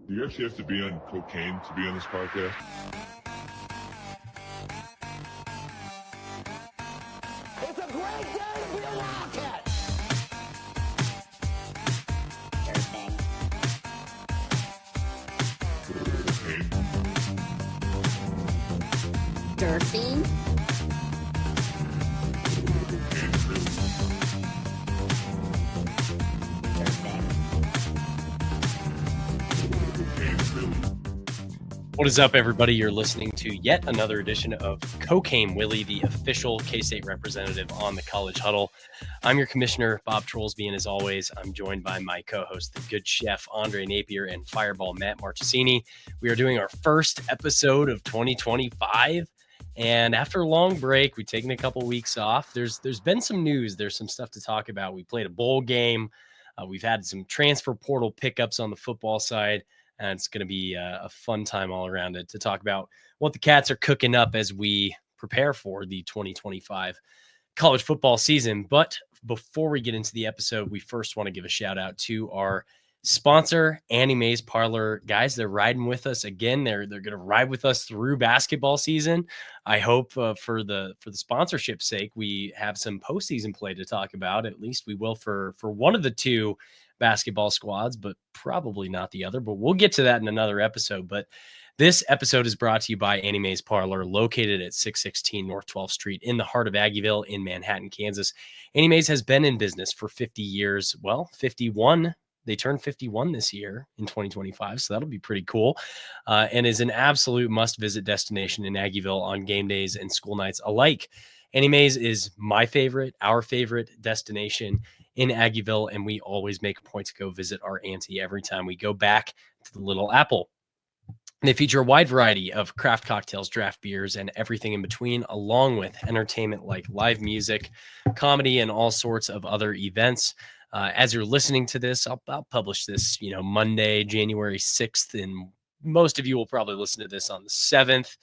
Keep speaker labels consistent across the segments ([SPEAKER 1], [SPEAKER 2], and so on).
[SPEAKER 1] Do you actually have to be on cocaine to be on this podcast?
[SPEAKER 2] It's a great day to be a Wildcat!
[SPEAKER 1] Cocaine.
[SPEAKER 3] Durfing?
[SPEAKER 4] What is up, everybody? You're listening to yet another edition of Cocaine Willie, the official K-State representative on the College Huddle. I'm your commissioner, Bob Trollsby, and as always, I'm joined by my co-host, the good chef, Andre Napier, and Fireball Matt Marchesini. We are doing our first episode of 2025, and after a long break, we've taken a couple weeks off. There's been some news. There's some stuff to talk about. We played a bowl game. We've had some transfer portal pickups on the football side. And it's going to be a fun time all around it to talk about what the Cats are cooking up as we prepare for the 2025 college football season. But before we get into the episode, we first want to give a shout out to our sponsor, Annie Mae's Parlor. Guys, they're riding with us again. They're going to ride with us through basketball season. I hope for the sponsorship sake, we have some postseason play to talk about. At least we will for one of the two basketball squads, but probably not the other. But we'll get to that in another episode. But this episode is brought to you by Annie Mae's Parlor, located at 616 North 12th Street in the heart of Aggieville in Manhattan, Kansas. Annie Mae's has been in business for 50 years. Well, 51. They turned 51 this year in 2025, so that'll be pretty cool, and is an absolute must-visit destination in Aggieville on game days and school nights alike. Annie Mae's is my favorite, our favorite destination in Aggieville, and we always make a point to go visit our auntie every time we go back to the Little Apple. They feature a wide variety of craft cocktails, draft beers, and everything in between, along with entertainment like live music, comedy, and all sorts of other events. As you're listening to this, I'll publish this, Monday, January 6th, and most of you will probably listen to this on the 7th.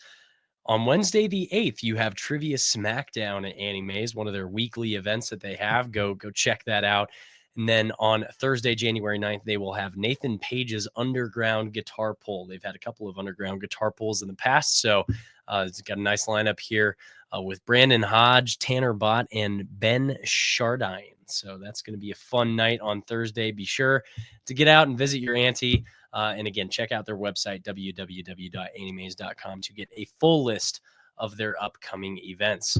[SPEAKER 4] On Wednesday, the 8th, you have Trivia Smackdown at Annie Mae's, one of their weekly events that they have. Go check that out. And then on Thursday, January 9th, they will have Nathan Page's Underground Guitar Pull. They've had a couple of underground guitar pulls in the past, so it's got a nice lineup here with Brandon Hodge, Tanner Bott, and Ben Chardine. So that's going to be a fun night on Thursday. Be sure to get out and visit your auntie. And again, check out their website, www.animaze.com, to get a full list of their upcoming events.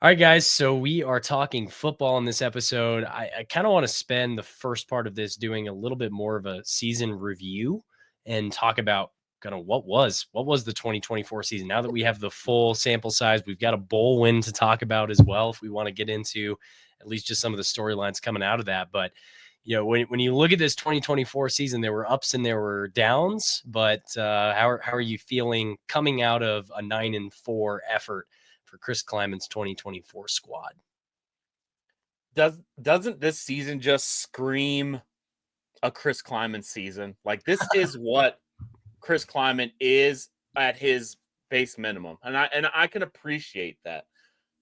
[SPEAKER 4] All right, guys, so we are talking football in this episode. I kind of want to spend the first part of this doing a little bit more of a season review and talk about kind of what was the 2024 season. Now that we have the full sample size, we've got a bowl win to talk about as well if we want to get into at least just some of the storylines coming out of that. But when you look at this 2024 season, there were ups and there were downs. But how are you feeling coming out of a 9-4 effort for Chris Klieman's 2024 squad?
[SPEAKER 5] Doesn't this season just scream a Chris Klieman season? Like, this is what Chris Klieman is at his base minimum, and I can appreciate that.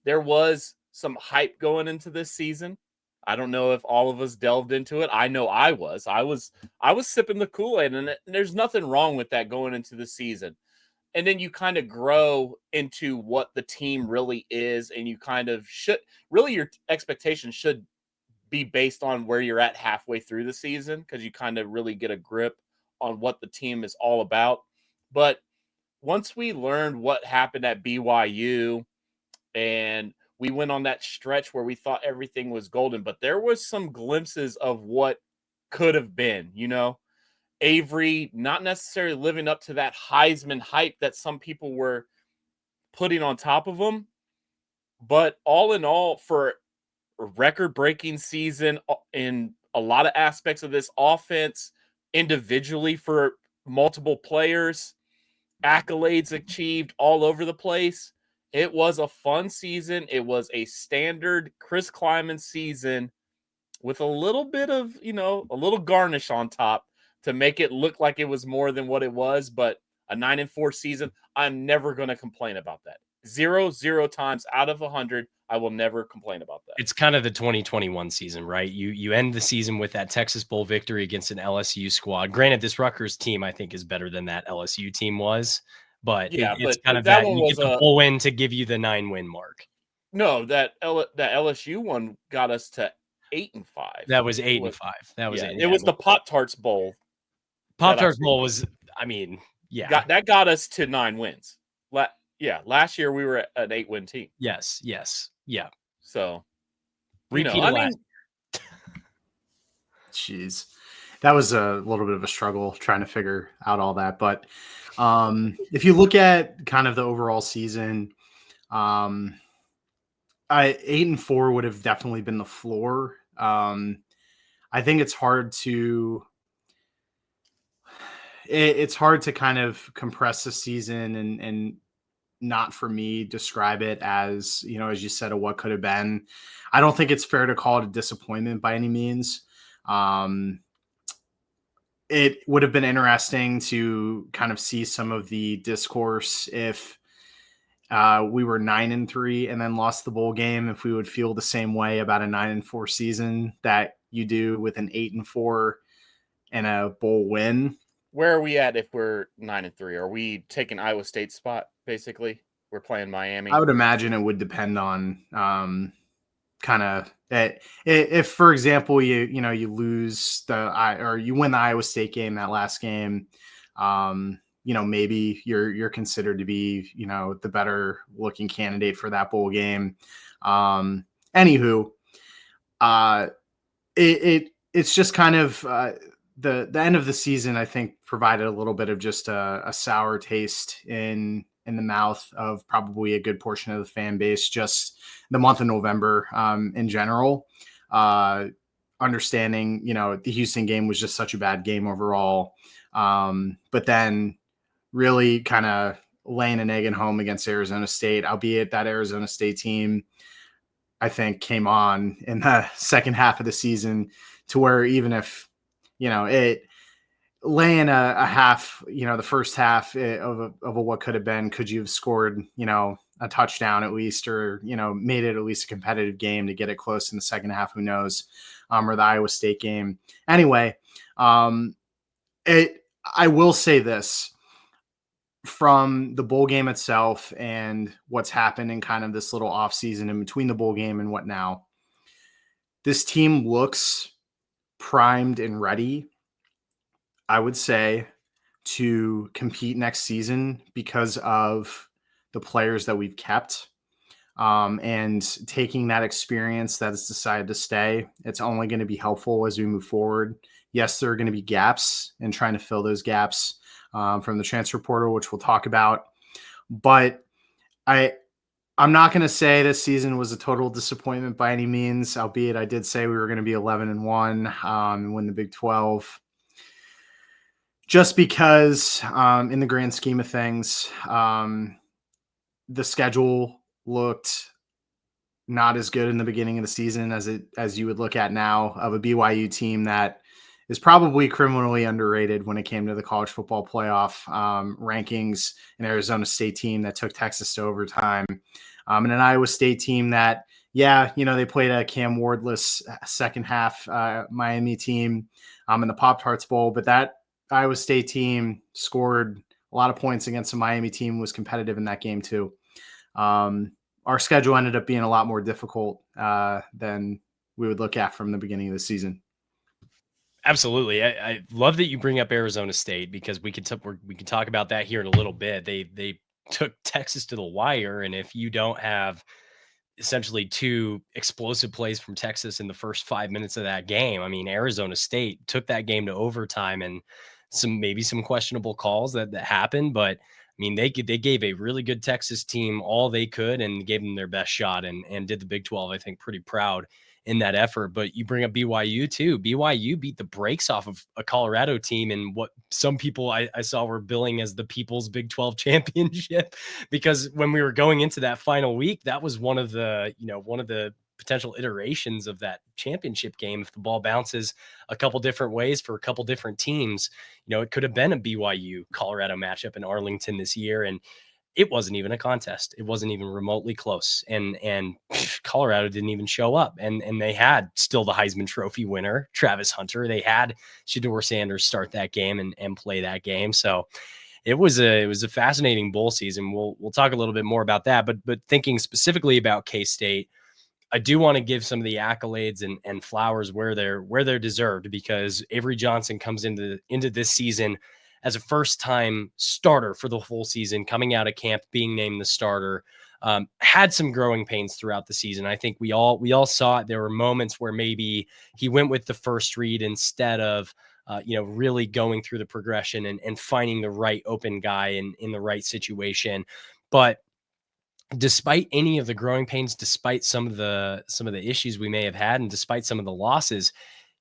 [SPEAKER 5] There was some hype going into this season. I don't know if all of us delved into it. I know I was sipping the Kool-Aid, and there's nothing wrong with that going into the season. And then you kind of grow into what the team really is, and you kind of should really, your expectations should be based on where you're at halfway through the season, because you kind of really get a grip on what the team is all about. But once we learned what happened at BYU, and we went on that stretch where we thought everything was golden, but there was some glimpses of what could have been, Avery not necessarily living up to that Heisman hype that some people were putting on top of him. But all in all, for a record-breaking season in a lot of aspects of this offense, individually for multiple players, accolades achieved all over the place, it was a fun season. It was a standard Chris Klieman season with a little bit of, a little garnish on top to make it look like it was more than what it was. But a 9-4 season, I'm never going to complain about that. zero times out of 100, I will never complain about that.
[SPEAKER 4] It's kind of the 2021 season, right? You end the season with that Texas Bowl victory against an LSU squad. Granted, this Rutgers team I think is better than that LSU team was, but
[SPEAKER 5] Yeah,
[SPEAKER 4] it's
[SPEAKER 5] but
[SPEAKER 4] kind of
[SPEAKER 5] that
[SPEAKER 4] that
[SPEAKER 5] one
[SPEAKER 4] you
[SPEAKER 5] was
[SPEAKER 4] get the bowl win to give you the 9-win mark.
[SPEAKER 5] No, that LSU one got us to 8-5.
[SPEAKER 4] That was 8-5. That was
[SPEAKER 5] it was the Pop-Tarts Bowl.
[SPEAKER 4] Pop-Tarts Bowl was, I mean, yeah.
[SPEAKER 5] That got us to 9 wins. Last year we were an 8-win team.
[SPEAKER 4] Yes. Yeah.
[SPEAKER 5] So,
[SPEAKER 4] repeat
[SPEAKER 3] Jeez. That was a little bit of a struggle trying to figure out all that. But if you look at kind of the overall season, 8-4 would have definitely been the floor. I think it's hard to kind of compress the season and not, for me, describe it as, as you said, a what could have been. I don't think it's fair to call it a disappointment by any means. It would have been interesting to kind of see some of the discourse if we were 9-3 and then lost the bowl game, if we would feel the same way about a 9-4 season that you do with an 8-4 and a bowl win.
[SPEAKER 5] Where are we at if we're 9-3? Are we taking Iowa State's spot? Basically, we're playing Miami.
[SPEAKER 3] I would imagine it would depend on kind of that. If, for example, you lose or you win the Iowa State game, that last game, maybe you're considered to be, the better looking candidate for that bowl game. Anywho, it's just kind of the end of the season, I think, provided a little bit of just a sour taste in the mouth of probably a good portion of the fan base, just the month of November in general. Understanding, the Houston game was just such a bad game overall. But then really kind of laying an egg at home against Arizona State, albeit that Arizona State team, I think, came on in the second half of the season to where even if, it laying a half, the first half of a what could have been, could you have scored, a touchdown at least, or, made it at least a competitive game to get it close in the second half, who knows, or the Iowa State game. Anyway, I will say this, from the bowl game itself and what's happened in kind of this little off season in between the bowl game and what now, this team looks primed and ready, I would say, to compete next season because of the players that we've kept, and taking that experience that has decided to stay. It's only going to be helpful as we move forward. Yes, there are going to be gaps, and trying to fill those gaps from the transfer portal, which we'll talk about. But I'm not going to say this season was a total disappointment by any means, albeit I did say we were going to be 11-1 and win the Big 12. Just because in the grand scheme of things, the schedule looked not as good in the beginning of the season as you would look at now, of a BYU team that is probably criminally underrated when it came to the college football playoff rankings, an Arizona State team that took Texas to overtime, and an Iowa State team that, they played a Cam Wardless second half Miami team in the Pop-Tarts Bowl, but that Iowa State team scored a lot of points against the Miami team, was competitive in that game too. Our schedule ended up being a lot more difficult than we would look at from the beginning of the season.
[SPEAKER 4] Absolutely. I love that you bring up Arizona State, because we can talk about that here in a little bit. They took Texas to the wire, and if you don't have essentially two explosive plays from Texas in the first 5 minutes of that game, I mean, Arizona State took that game to overtime, and maybe some questionable calls that happened, but I mean, they gave a really good Texas team all they could and gave them their best shot, and did the Big 12, I think, pretty proud in that effort. But you bring up BYU too. BYU beat the brakes off of a Colorado team in what some people I saw were billing as the People's Big 12 Championship, because when we were going into that final week, that was one of the potential iterations of that championship game. If the ball bounces a couple different ways for a couple different teams, it could have been a BYU Colorado matchup in Arlington this year. And it wasn't even a contest. It wasn't even remotely close. And Colorado didn't even show up. And they had still the Heisman Trophy winner, Travis Hunter. They had Shedeur Sanders start that game and play that game. So it was a fascinating bowl season. We'll talk a little bit more about that. But thinking specifically about K-State, I do want to give some of the accolades and flowers where they're deserved, because Avery Johnson comes into this season as a first-time starter for the full season, coming out of camp, being named the starter. Had some growing pains throughout the season. I think we all saw it. There were moments where maybe he went with the first read instead of really going through the progression and finding the right open guy in the right situation. But despite any of the growing pains, despite some of the issues we may have had, and despite some of the losses,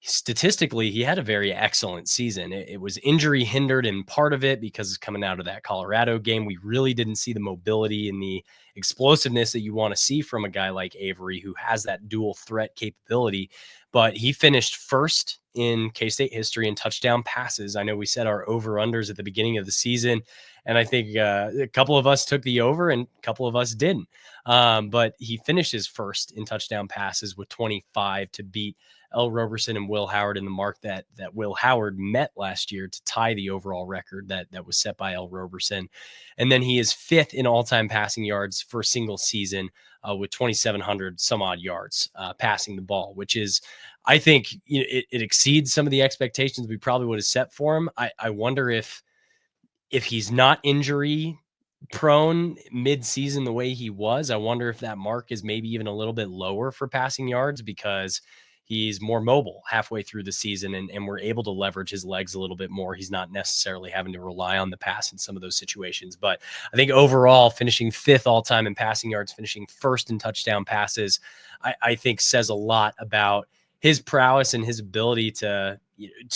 [SPEAKER 4] statistically, he had a very excellent season. It was injury hindered in part of it because coming out of that Colorado game, we really didn't see the mobility and the explosiveness that you want to see from a guy like Avery, who has that dual threat capability. But he finished first in K-State history in touchdown passes. I know we set our over-unders at the beginning of the season, and I think a couple of us took the over and a couple of us didn't. But he finishes first in touchdown passes with 25 to beat L. Roberson and Will Howard in the mark that Will Howard met last year to tie the overall record that was set by L. Roberson. And then he is fifth in all-time passing yards for a single season with 2,700 some odd yards passing the ball, which is, I think, it exceeds some of the expectations we probably would have set for him. I wonder if he's not injury prone mid-season the way he was, I wonder if that mark is maybe even a little bit lower for passing yards, because he's more mobile halfway through the season and we're able to leverage his legs a little bit more. He's not necessarily having to rely on the pass in some of those situations. But I think overall, finishing fifth all-time in passing yards, finishing first in touchdown passes, I think says a lot about his prowess and his ability to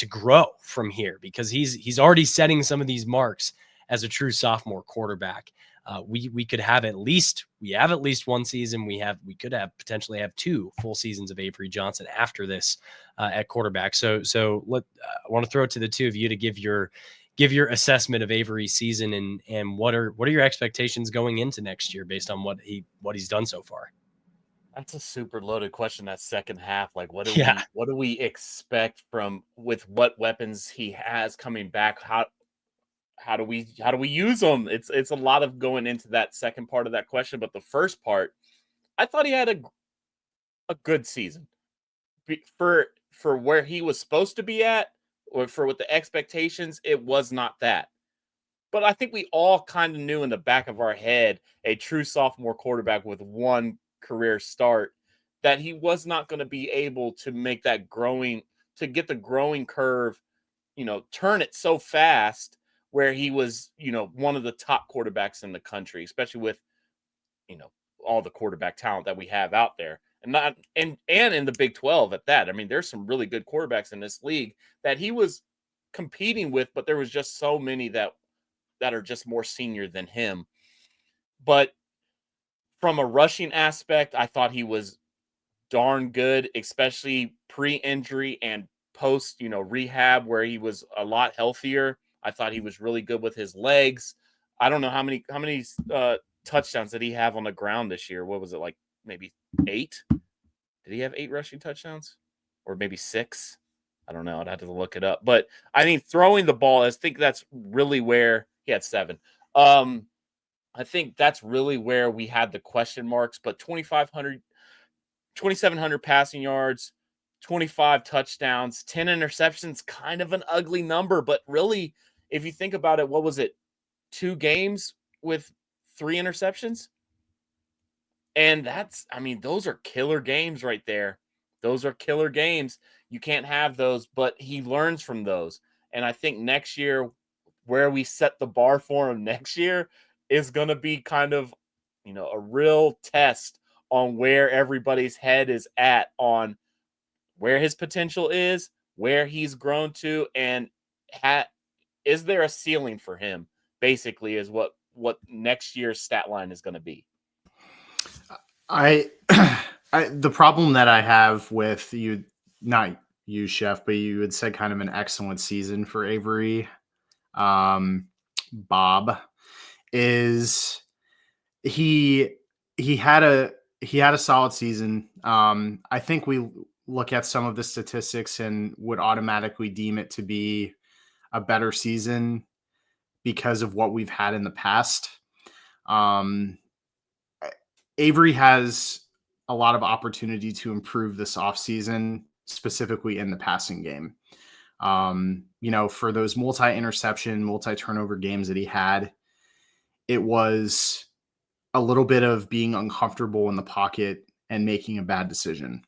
[SPEAKER 4] grow from here, because he's already setting some of these marks as a true sophomore quarterback. We could have at least one season. We could have potentially have two full seasons of Avery Johnson after this at quarterback. So I want to throw it to the two of you to give your assessment of Avery's season and what are your expectations going into next year based on what he's done so far.
[SPEAKER 5] That's a super loaded question. That second half, like what do we expect from with what weapons he has coming back? How do we use them? It's a lot of going into that second part of that question, but the first part, I thought he had a good season for where he was supposed to be at, or for what the expectations. It was not that, but I think we all kind of knew in the back of our head, a true sophomore quarterback with one career start, that he was not going to be able to make that get the growing curve, turn it so fast where he was, one of the top quarterbacks in the country, especially with, all the quarterback talent that we have out there. And not and in the Big 12 at that. I mean, there's some really good quarterbacks in this league that he was competing with, but there was just so many that are just more senior than him. But from a rushing aspect, I thought he was darn good, especially pre-injury and post, rehab, where he was a lot healthier. I thought he was really good with his legs. I don't know how many touchdowns did he have on the ground this year? What was it, like maybe 8? Did he have 8 rushing touchdowns, or maybe 6? I don't know. I'd have to look it up. But I mean, throwing the ball, I think that's really where he had 7. I think that's really where we had the question marks. But 2,700 passing yards, 25 touchdowns, 10 interceptions, kind of an ugly number. But really, if you think about it, what was it? 2 games with 3 interceptions? And those are killer games right there. Those are killer games. You can't have those, but he learns from those. And I think next year, where we set the bar for him next year is going to be kind of, a real test on where everybody's head is at, on where his potential is, where he's grown to, and is there a ceiling for him, basically, is what next year's stat line is going to be.
[SPEAKER 3] The problem that I have with you, not you, Chef, but you had said kind of an excellent season for Avery, Bob, is he had a solid season. I think we look at some of the statistics and would automatically deem it to be a better season because of what we've had in the past. Avery has a lot of opportunity to improve this offseason, specifically in the passing game. For those multi-interception, multi-turnover games that he had, it was a little bit of being uncomfortable in the pocket and making a bad decision.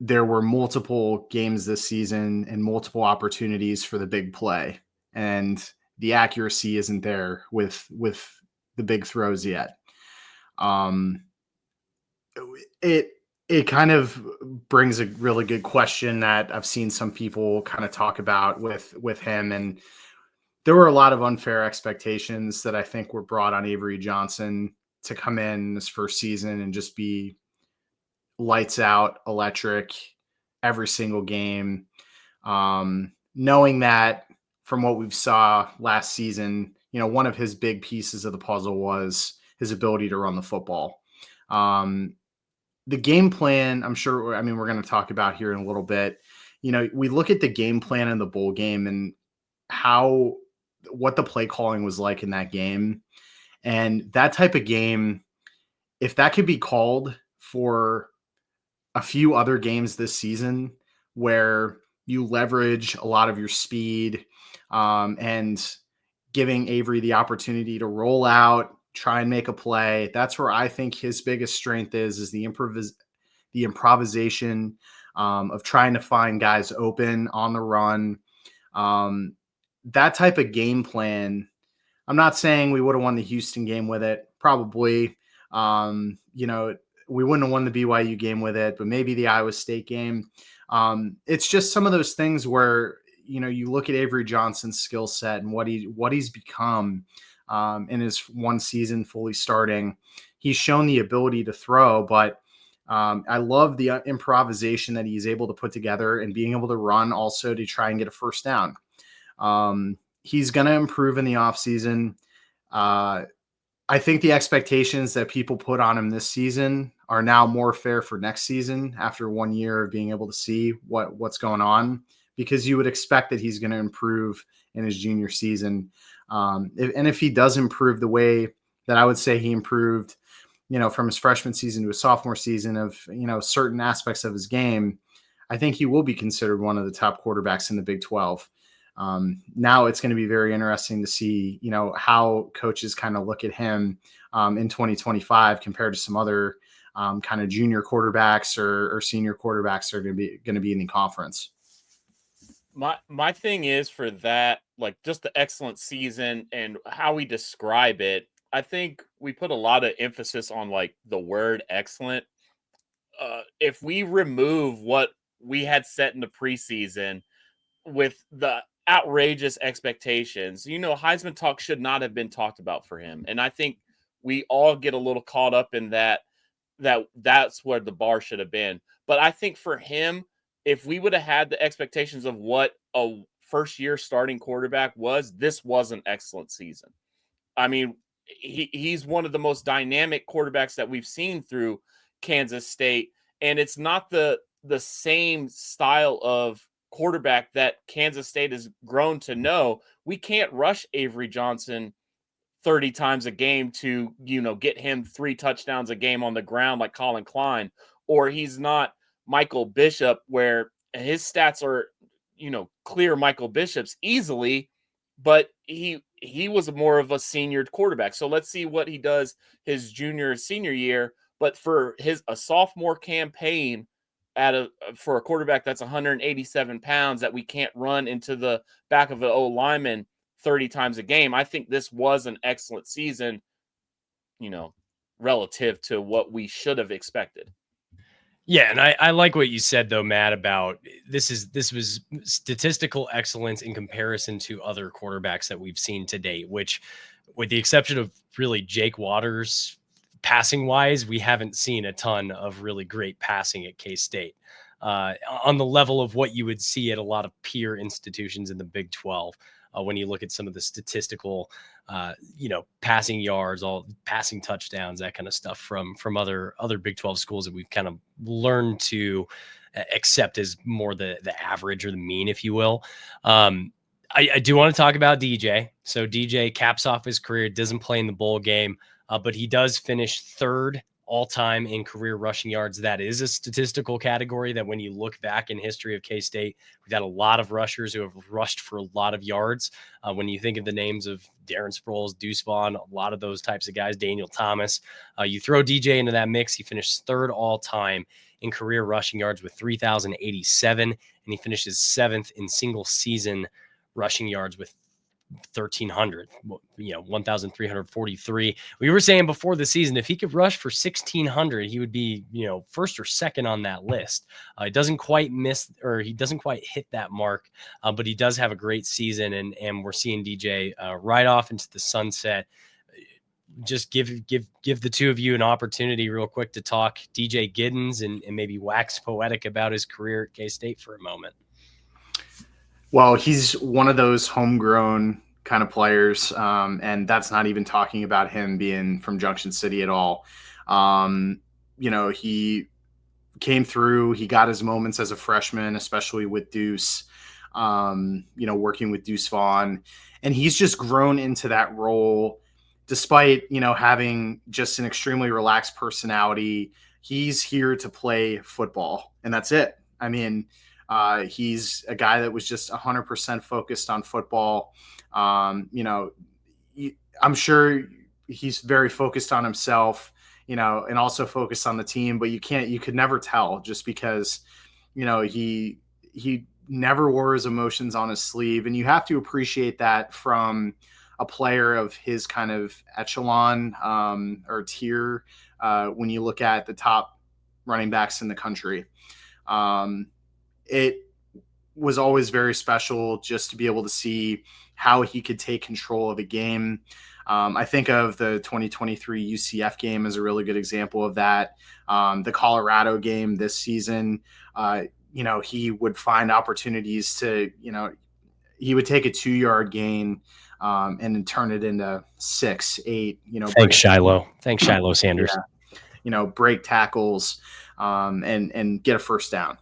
[SPEAKER 3] There were multiple games this season and multiple opportunities for the big play, and the accuracy isn't there with the big throws yet. It kind of brings a really good question that I've seen some people kind of talk about with him, and there were a lot of unfair expectations that I think were brought on Avery Johnson to come in this first season and just be lights out, electric every single game. Knowing that from what we saw last season, one of his big pieces of the puzzle was his ability to run the football. The game plan, I'm sure, we're going to talk about here in a little bit. We look at the game plan in the bowl game and what the play calling was like in that game. And that type of game, if that could be called for a few other games this season where you leverage a lot of your speed and giving Avery the opportunity to roll out, try and make a play. That's where I think his biggest strength is the improvisation of trying to find guys open on the run. That type of game plan, I'm not saying we would have won the Houston game with it. Probably, we wouldn't have won the BYU game with it, but maybe the Iowa State game. It's just some of those things where, you look at Avery Johnson's skill set and what he's become in his one season fully starting. He's shown the ability to throw, but I love the improvisation that he's able to put together and being able to run also to try and get a first down. He's going to improve in the offseason. I think the expectations that people put on him this season are now more fair for next season after 1 year of being able to see what's going on, because you would expect that he's going to improve in his junior season. If he does improve the way that I would say he improved, from his freshman season to his sophomore season of, certain aspects of his game, I think he will be considered one of the top quarterbacks in the Big 12. Now it's going to be very interesting to see, how coaches kind of look at him in 2025 compared to some other kind of junior quarterbacks or senior quarterbacks that are going to be in the conference.
[SPEAKER 5] My thing is for that, like just the excellent season and how we describe it, I think we put a lot of emphasis on like the word excellent. If we remove what we had set in the preseason with the outrageous expectations, Heisman talk should not have been talked about for him. And I think we all get a little caught up in that's where the bar should have been. But I think for him, if we would have had the expectations of what a first year starting quarterback was, this was an excellent season. I mean, he's one of the most dynamic quarterbacks that we've seen through Kansas State. And it's not the same style of quarterback that Kansas State has grown to know. We can't rush Avery Johnson 30 times a game to, get him 3 touchdowns a game on the ground like Colin Klein, or he's not Michael Bishop where his stats are, clear Michael Bishop's easily, but he was more of a senior quarterback. So let's see what he does his senior year. But for a sophomore campaign for a quarterback that's 187 pounds that we can't run into the back of an O lineman 30 times a game, I think this was an excellent season, relative to what we should have expected.
[SPEAKER 4] Yeah, and I like what you said though, Matt, about this was statistical excellence in comparison to other quarterbacks that we've seen to date, which, with the exception of really Jake Waters, passing wise, we haven't seen a ton of really great passing at K-State. on the level of what you would see at a lot of peer institutions in the Big 12. When you look at some of the statistical, passing yards, all passing touchdowns, that kind of stuff from other Big 12 schools that we've kind of learned to accept as more the average or the mean, if you will. I do want to talk about DJ. So DJ caps off his career, doesn't play in the bowl game, but he does finish third all-time in career rushing yards. That is a statistical category that when you look back in history of K-State, we've got a lot of rushers who have rushed for a lot of yards. When you think of the names of Darren Sproles, Deuce Vaughn, a lot of those types of guys, Daniel Thomas, you throw DJ into that mix, he finished third all-time in career rushing yards with 3,087, and he finishes seventh in single season rushing yards with 1,300, 1,343. We were saying before the season, if he could rush for 1,600, he would be, first or second on that list. He doesn't quite hit that mark, but he does have a great season, and we're seeing DJ right off into the sunset. Just give the two of you an opportunity real quick to talk DJ Giddens and maybe wax poetic about his career at K-State for a moment.
[SPEAKER 3] Well, he's one of those homegrown kind of players, and that's not even talking about him being from Junction City at all. He came through. He got his moments as a freshman, especially with Deuce, working with Deuce Vaughn, and he's just grown into that role despite, having just an extremely relaxed personality. He's here to play football, and that's it. I mean, he's a guy that was just 100% focused on football. I'm sure he's very focused on himself, and also focused on the team, but you could never tell just because, he never wore his emotions on his sleeve. And you have to appreciate that from a player of his kind of echelon or tier when you look at the top running backs in the country. It was always very special just to be able to see how he could take control of a game. I think of the 2023 UCF game as a really good example of that. The Colorado game this season, he would find opportunities to, he would take a 2-yard gain and then turn it into 6, 8.
[SPEAKER 4] Thanks, Shiloh. Thanks, Shiloh Sanders.
[SPEAKER 3] Yeah, break tackles and get a first down.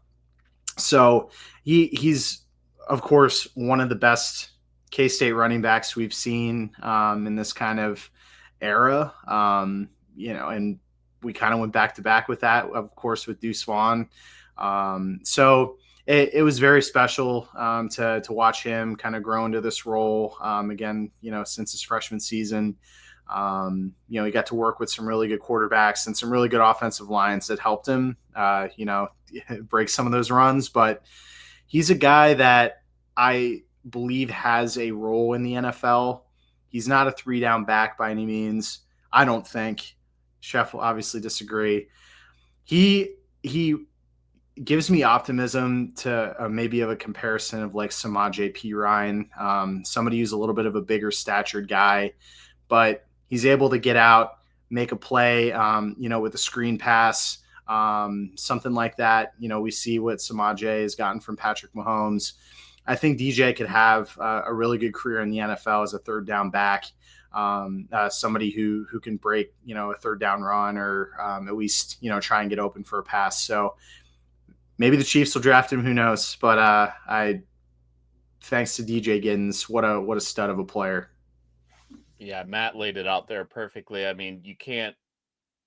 [SPEAKER 3] So he's, of course, one of the best K-State running backs we've seen in this kind of era. And we kind of went back to back with that, of course, with Deuce Vaughn. So it was very special to watch him kind of grow into this role again, since his freshman season. He got to work with some really good quarterbacks and some really good offensive lines that helped him, break some of those runs. But he's a guy that I believe has a role in the NFL. He's not a 3-down back by any means, I don't think. Chef will obviously disagree. He gives me optimism to maybe of a comparison of like Samaje Perine, somebody who's a little bit of a bigger statured guy, but he's able to get out, make a play, with a screen pass, something like that. We see what Samaje has gotten from Patrick Mahomes. I think DJ could have a really good career in the NFL as a 3rd-down back, somebody who can break, a 3rd-down run or at least, try and get open for a pass. So maybe the Chiefs will draft him. Who knows? But thanks to DJ Giddens, what a stud of a player.
[SPEAKER 5] Yeah, Matt laid it out there perfectly. I mean, you can't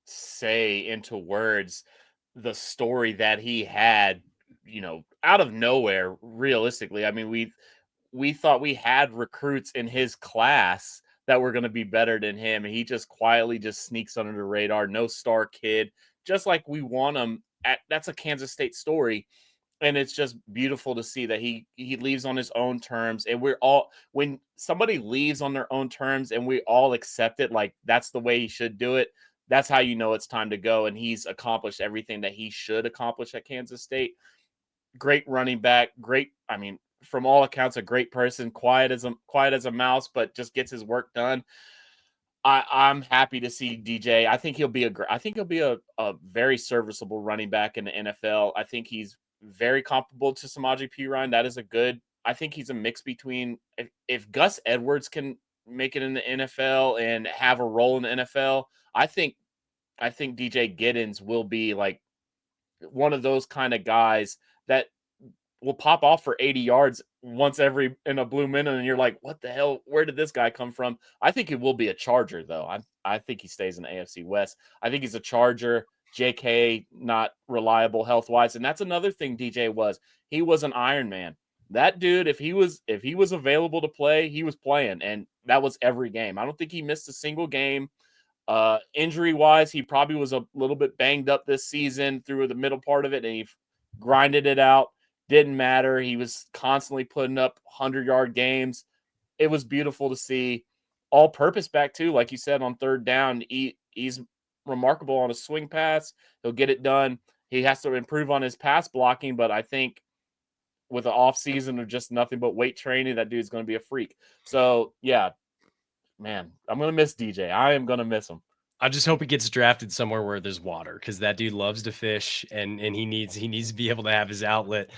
[SPEAKER 5] say into words the story that he had, out of nowhere, realistically. I mean, we thought we had recruits in his class that were going to be better than him, and he just quietly just sneaks under the radar. No star kid, just like we want him. That's a Kansas State story. And it's just beautiful to see that he leaves on his own terms. And when somebody leaves on their own terms and we all accept it, like that's the way he should do it, that's how you know it's time to go. And he's accomplished everything that he should accomplish at Kansas State. Great running back, from all accounts, a great person, quiet as a mouse, but just gets his work done. I'm happy to see DJ. I think he'll be a very serviceable running back in the NFL. I think he's very comparable to Samaje Perine. That is a good. I think he's a mix between if Gus Edwards can make it in the NFL and have a role in the NFL. I think DJ Giddens will be like one of those kind of guys that will pop off for 80 yards once every in a blue minute, and you're like, what the hell? Where did this guy come from? I think he will be a Charger, though. I think he stays in the AFC West. I think he's a Charger. JK not reliable health wise, and that's another thing. DJ was he was an Iron Man. That dude, if he was available to play, he was playing, and that was every game. I don't think he missed a single game. Injury wise, he probably was a little bit banged up this season through the middle part of it, and he grinded it out. Didn't matter. He was constantly putting up 100-yard games. It was beautiful to see. All purpose back too, like you said, on third down. He's remarkable on a swing pass. He'll get it done. He has to improve on his pass blocking, but I think with an off season of just nothing but weight training, that dude's going to be a freak. So yeah, man, I'm going to miss DJ. I am going to miss him.
[SPEAKER 4] I just hope he gets drafted somewhere where there's water, because that dude loves to fish, and he needs to be able to have his outlet.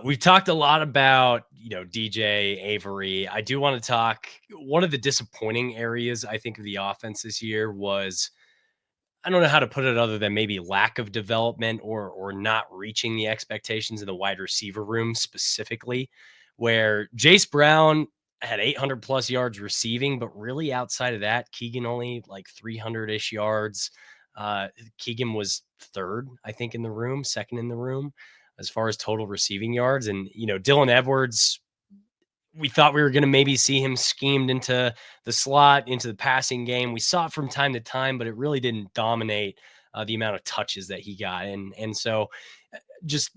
[SPEAKER 4] We've talked a lot about DJ Avery. I do want to talk. One of the disappointing areas I think of the offense this year was, I don't know how to put it other than maybe lack of development or not reaching the expectations in the wide receiver room specifically, where Jace Brown had 800 plus yards receiving, but really outside of that, Keegan only like 300-ish yards. Keegan was third, I think, second in the room as far as total receiving yards. And, Dylan Edwards, we thought we were going to maybe see him schemed into the slot, into the passing game. We saw it from time to time, but it really didn't dominate the amount of touches that he got. And so just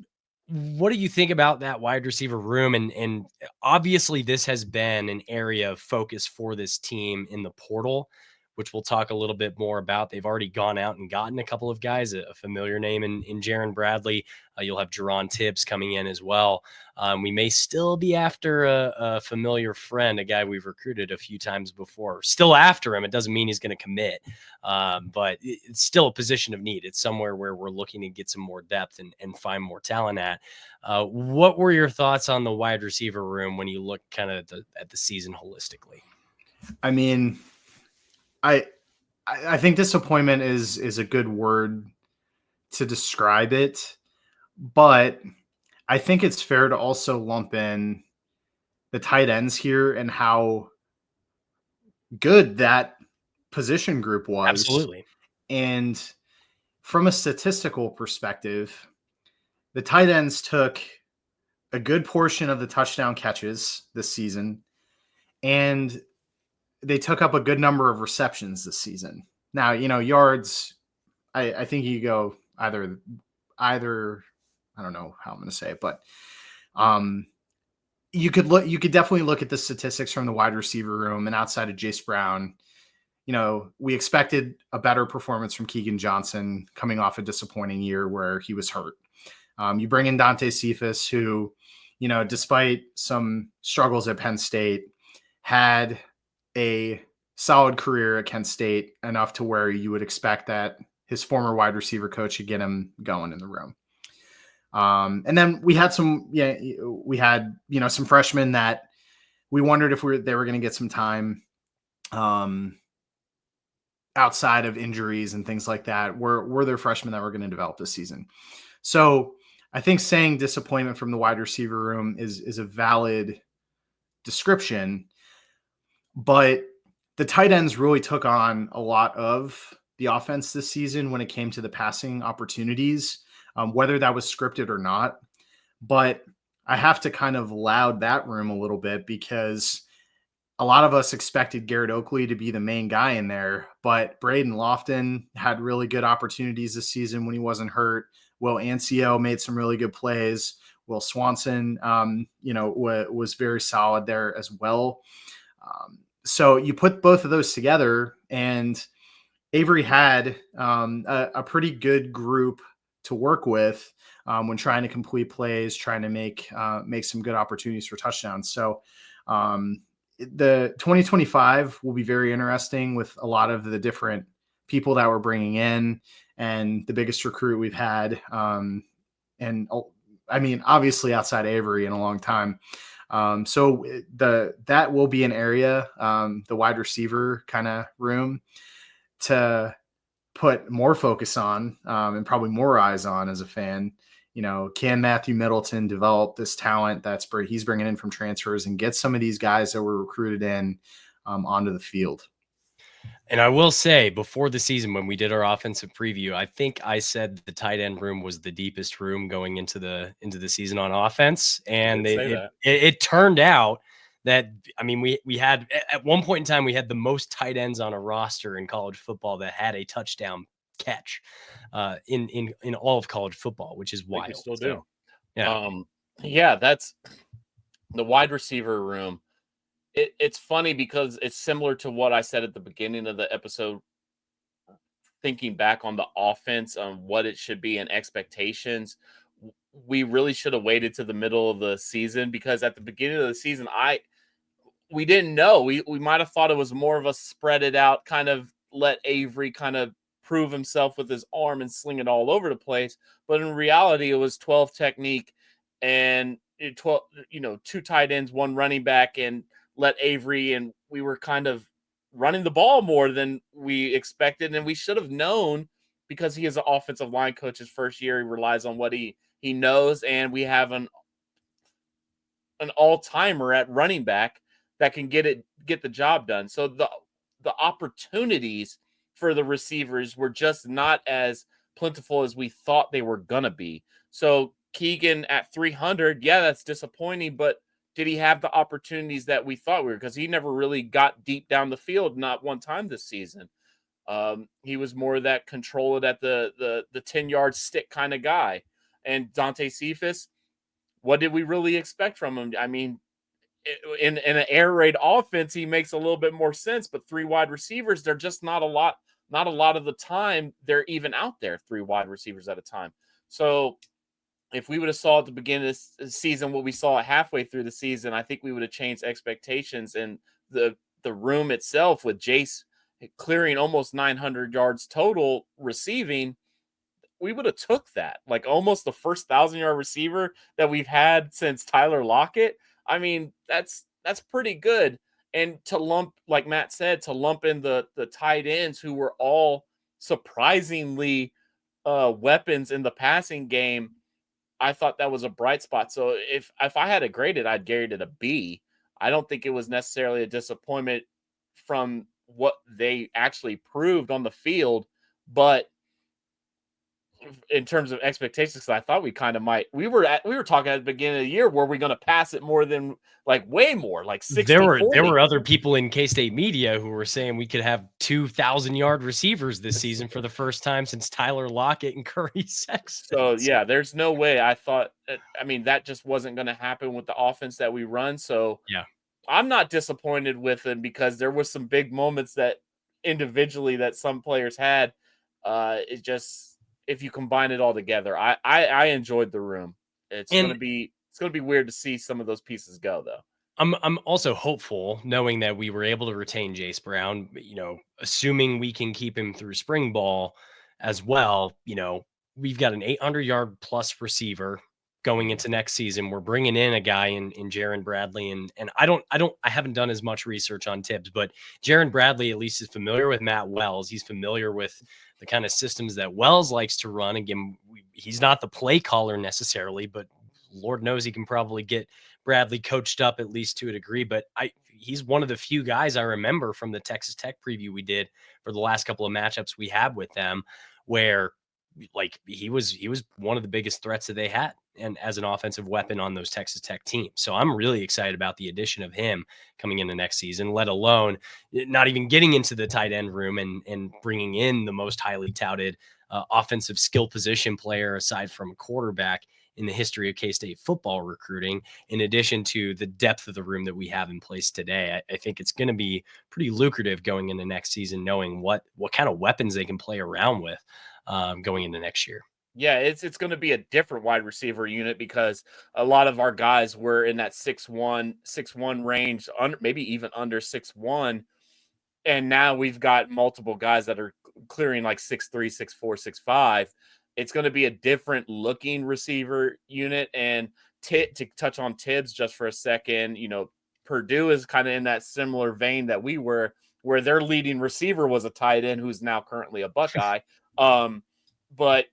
[SPEAKER 4] what do you think about that wide receiver room? And obviously this has been an area of focus for this team in the portal, which we'll talk a little bit more about. They've already gone out and gotten a couple of guys, a familiar name in Jaron Bradley. You'll have Jerron Tibbs coming in as well. We may still be after a familiar friend, a guy we've recruited a few times before. Still after him. It doesn't mean he's going to commit, but it's still a position of need. It's somewhere where we're looking to get some more depth and find more talent at. What were your thoughts on the wide receiver room when you look kind of at the season holistically?
[SPEAKER 3] I mean, I think disappointment is a good word to describe it, but I think it's fair to also lump in the tight ends here and how good that position group was.
[SPEAKER 4] Absolutely.
[SPEAKER 3] And from a statistical perspective, the tight ends took a good portion of the touchdown catches this season, and they took up a good number of receptions this season. Now, yards, I think you go either, I don't know how I'm going to say it, but you could definitely look at the statistics from the wide receiver room, and outside of Jace Brown, we expected a better performance from Keegan Johnson coming off a disappointing year where he was hurt. You bring in Dante Cephas, who, despite some struggles at Penn State, had a solid career at Kent State, enough to where you would expect that his former wide receiver coach should get him going in the room. And then we had some freshmen that we wondered if they were going to get some time outside of injuries and things like that. Were there freshmen that were going to develop this season? So I think saying disappointment from the wide receiver room is a valid description, but the tight ends really took on a lot of the offense this season when it came to the passing opportunities, whether that was scripted or not. But I have to kind of loud that room a little bit, because a lot of us expected Garrett Oakley to be the main guy in there, but Braden Lofton had really good opportunities this season when he wasn't hurt. Will Ancio made some really good plays. Will Swanson, was very solid there as well. So you put both of those together, and Avery had a pretty good group to work with when trying to complete plays, trying to make some good opportunities for touchdowns. So the 2025 will be very interesting with a lot of the different people that we're bringing in, and the biggest recruit we've had, and I mean, obviously outside Avery in a long time. So that will be an area, the wide receiver kind of room to put more focus on, and probably more eyes on as a fan. Can Matthew Middleton develop this talent he's bringing in from transfers and get some of these guys that were recruited in onto the field?
[SPEAKER 4] And I will say, before the season, when we did our offensive preview, I think I said the tight end room was the deepest room going into the season on offense, and it turned out that, I mean, we had at one point in time we had the most tight ends on a roster in college football that had a touchdown catch in all of college football, which is wild.
[SPEAKER 5] We still do.
[SPEAKER 4] So,
[SPEAKER 5] yeah, that's the wide receiver room. It's funny because it's similar to what I said at the beginning of the episode, thinking back on the offense, on what it should be and expectations. We really should have waited to the middle of the season, because at the beginning of the season, we didn't know. We might have thought it was more of a spread it out, kind of let Avery kind of prove himself with his arm and sling it all over the place. But in reality, it was 12 technique and 12, 2 tight ends, 1 running back, and let Avery, and we were kind of running the ball more than we expected. And we should have known, because he is an offensive line coach his first year. He relies on what he knows. And we have an all-timer at running back that can get the job done. So the opportunities for the receivers were just not as plentiful as we thought they were gonna be. So Keegan at 300, yeah, that's disappointing, but did he have the opportunities that we thought we were? Because he never really got deep down the field, not one time this season. He was more of that control it at the 10-yard stick kind of guy. And Dante Cephas, what did we really expect from him? I mean, in an air raid offense, he makes a little bit more sense, but 3 wide receivers, they're just not a lot of the time they're even out there, 3 wide receivers at a time. So if we would have saw at the beginning of the season what we saw halfway through the season, I think we would have changed expectations. And the room itself, with Jace clearing almost 900 yards total receiving, we would have took that, like almost the first 1,000-yard receiver that we've had since Tyler Lockett. I mean, that's pretty good. And to lump, like Matt said, to lump in the tight ends who were all surprisingly weapons in the passing game, I thought that was a bright spot. So if I had to grade it, I'd grade it a B. I don't think it was necessarily a disappointment from what they actually proved on the field, but in terms of expectations, I thought we kind of might. We were talking at the beginning of the year, were we going to pass it more than, like, way more, like 60,
[SPEAKER 4] there
[SPEAKER 5] 40?
[SPEAKER 4] were other people in K-State media who were saying we could have 2,000-yard receivers this season for the first time since Tyler Lockett and Curry Sexton.
[SPEAKER 5] So yeah, there's no way. I thought, I mean, that just wasn't going to happen with the offense that we run. So
[SPEAKER 4] Yeah.
[SPEAKER 5] I'm not disappointed with him, because there was some big moments that individually that some players had. It just, if you combine it all together, I enjoyed the room. It's
[SPEAKER 4] And
[SPEAKER 5] gonna be weird to see some of those pieces go, though.
[SPEAKER 4] I'm also hopeful, knowing that we were able to retain Jace Brown, assuming we can keep him through spring ball as well. We've got an 800-yard plus receiver going into next season. We're bringing in a guy in Jaron Bradley, and I haven't done as much research on Tibbs, but Jaron Bradley at least is familiar with Matt Wells. He's familiar with the kind of systems that Wells likes to run. Again, he's not the play caller necessarily, but Lord knows he can probably get Bradley coached up at least to a degree. But he's one of the few guys I remember from the Texas Tech preview we did for the last couple of matchups we had with them, where like he was one of the biggest threats that they had, and as an offensive weapon on those Texas Tech teams. So I'm really excited about the addition of him coming into next season, let alone not even getting into the tight end room and bringing in the most highly touted offensive skill position player aside from a quarterback in the history of K-State football recruiting, in addition to the depth of the room that we have in place today. I think it's going to be pretty lucrative going into next season, knowing what kind of weapons they can play around with going into next year.
[SPEAKER 5] Yeah, it's going to be a different wide receiver unit, because a lot of our guys were in that 6'1" range, maybe even under 6'1", and now we've got multiple guys that are clearing like 6'3", 6'4", 6'5", It's going to be a different looking receiver unit. And to touch on Tibbs just for a second, Purdue is kind of in that similar vein that we were, where their leading receiver was a tight end who's now currently a Buckeye. But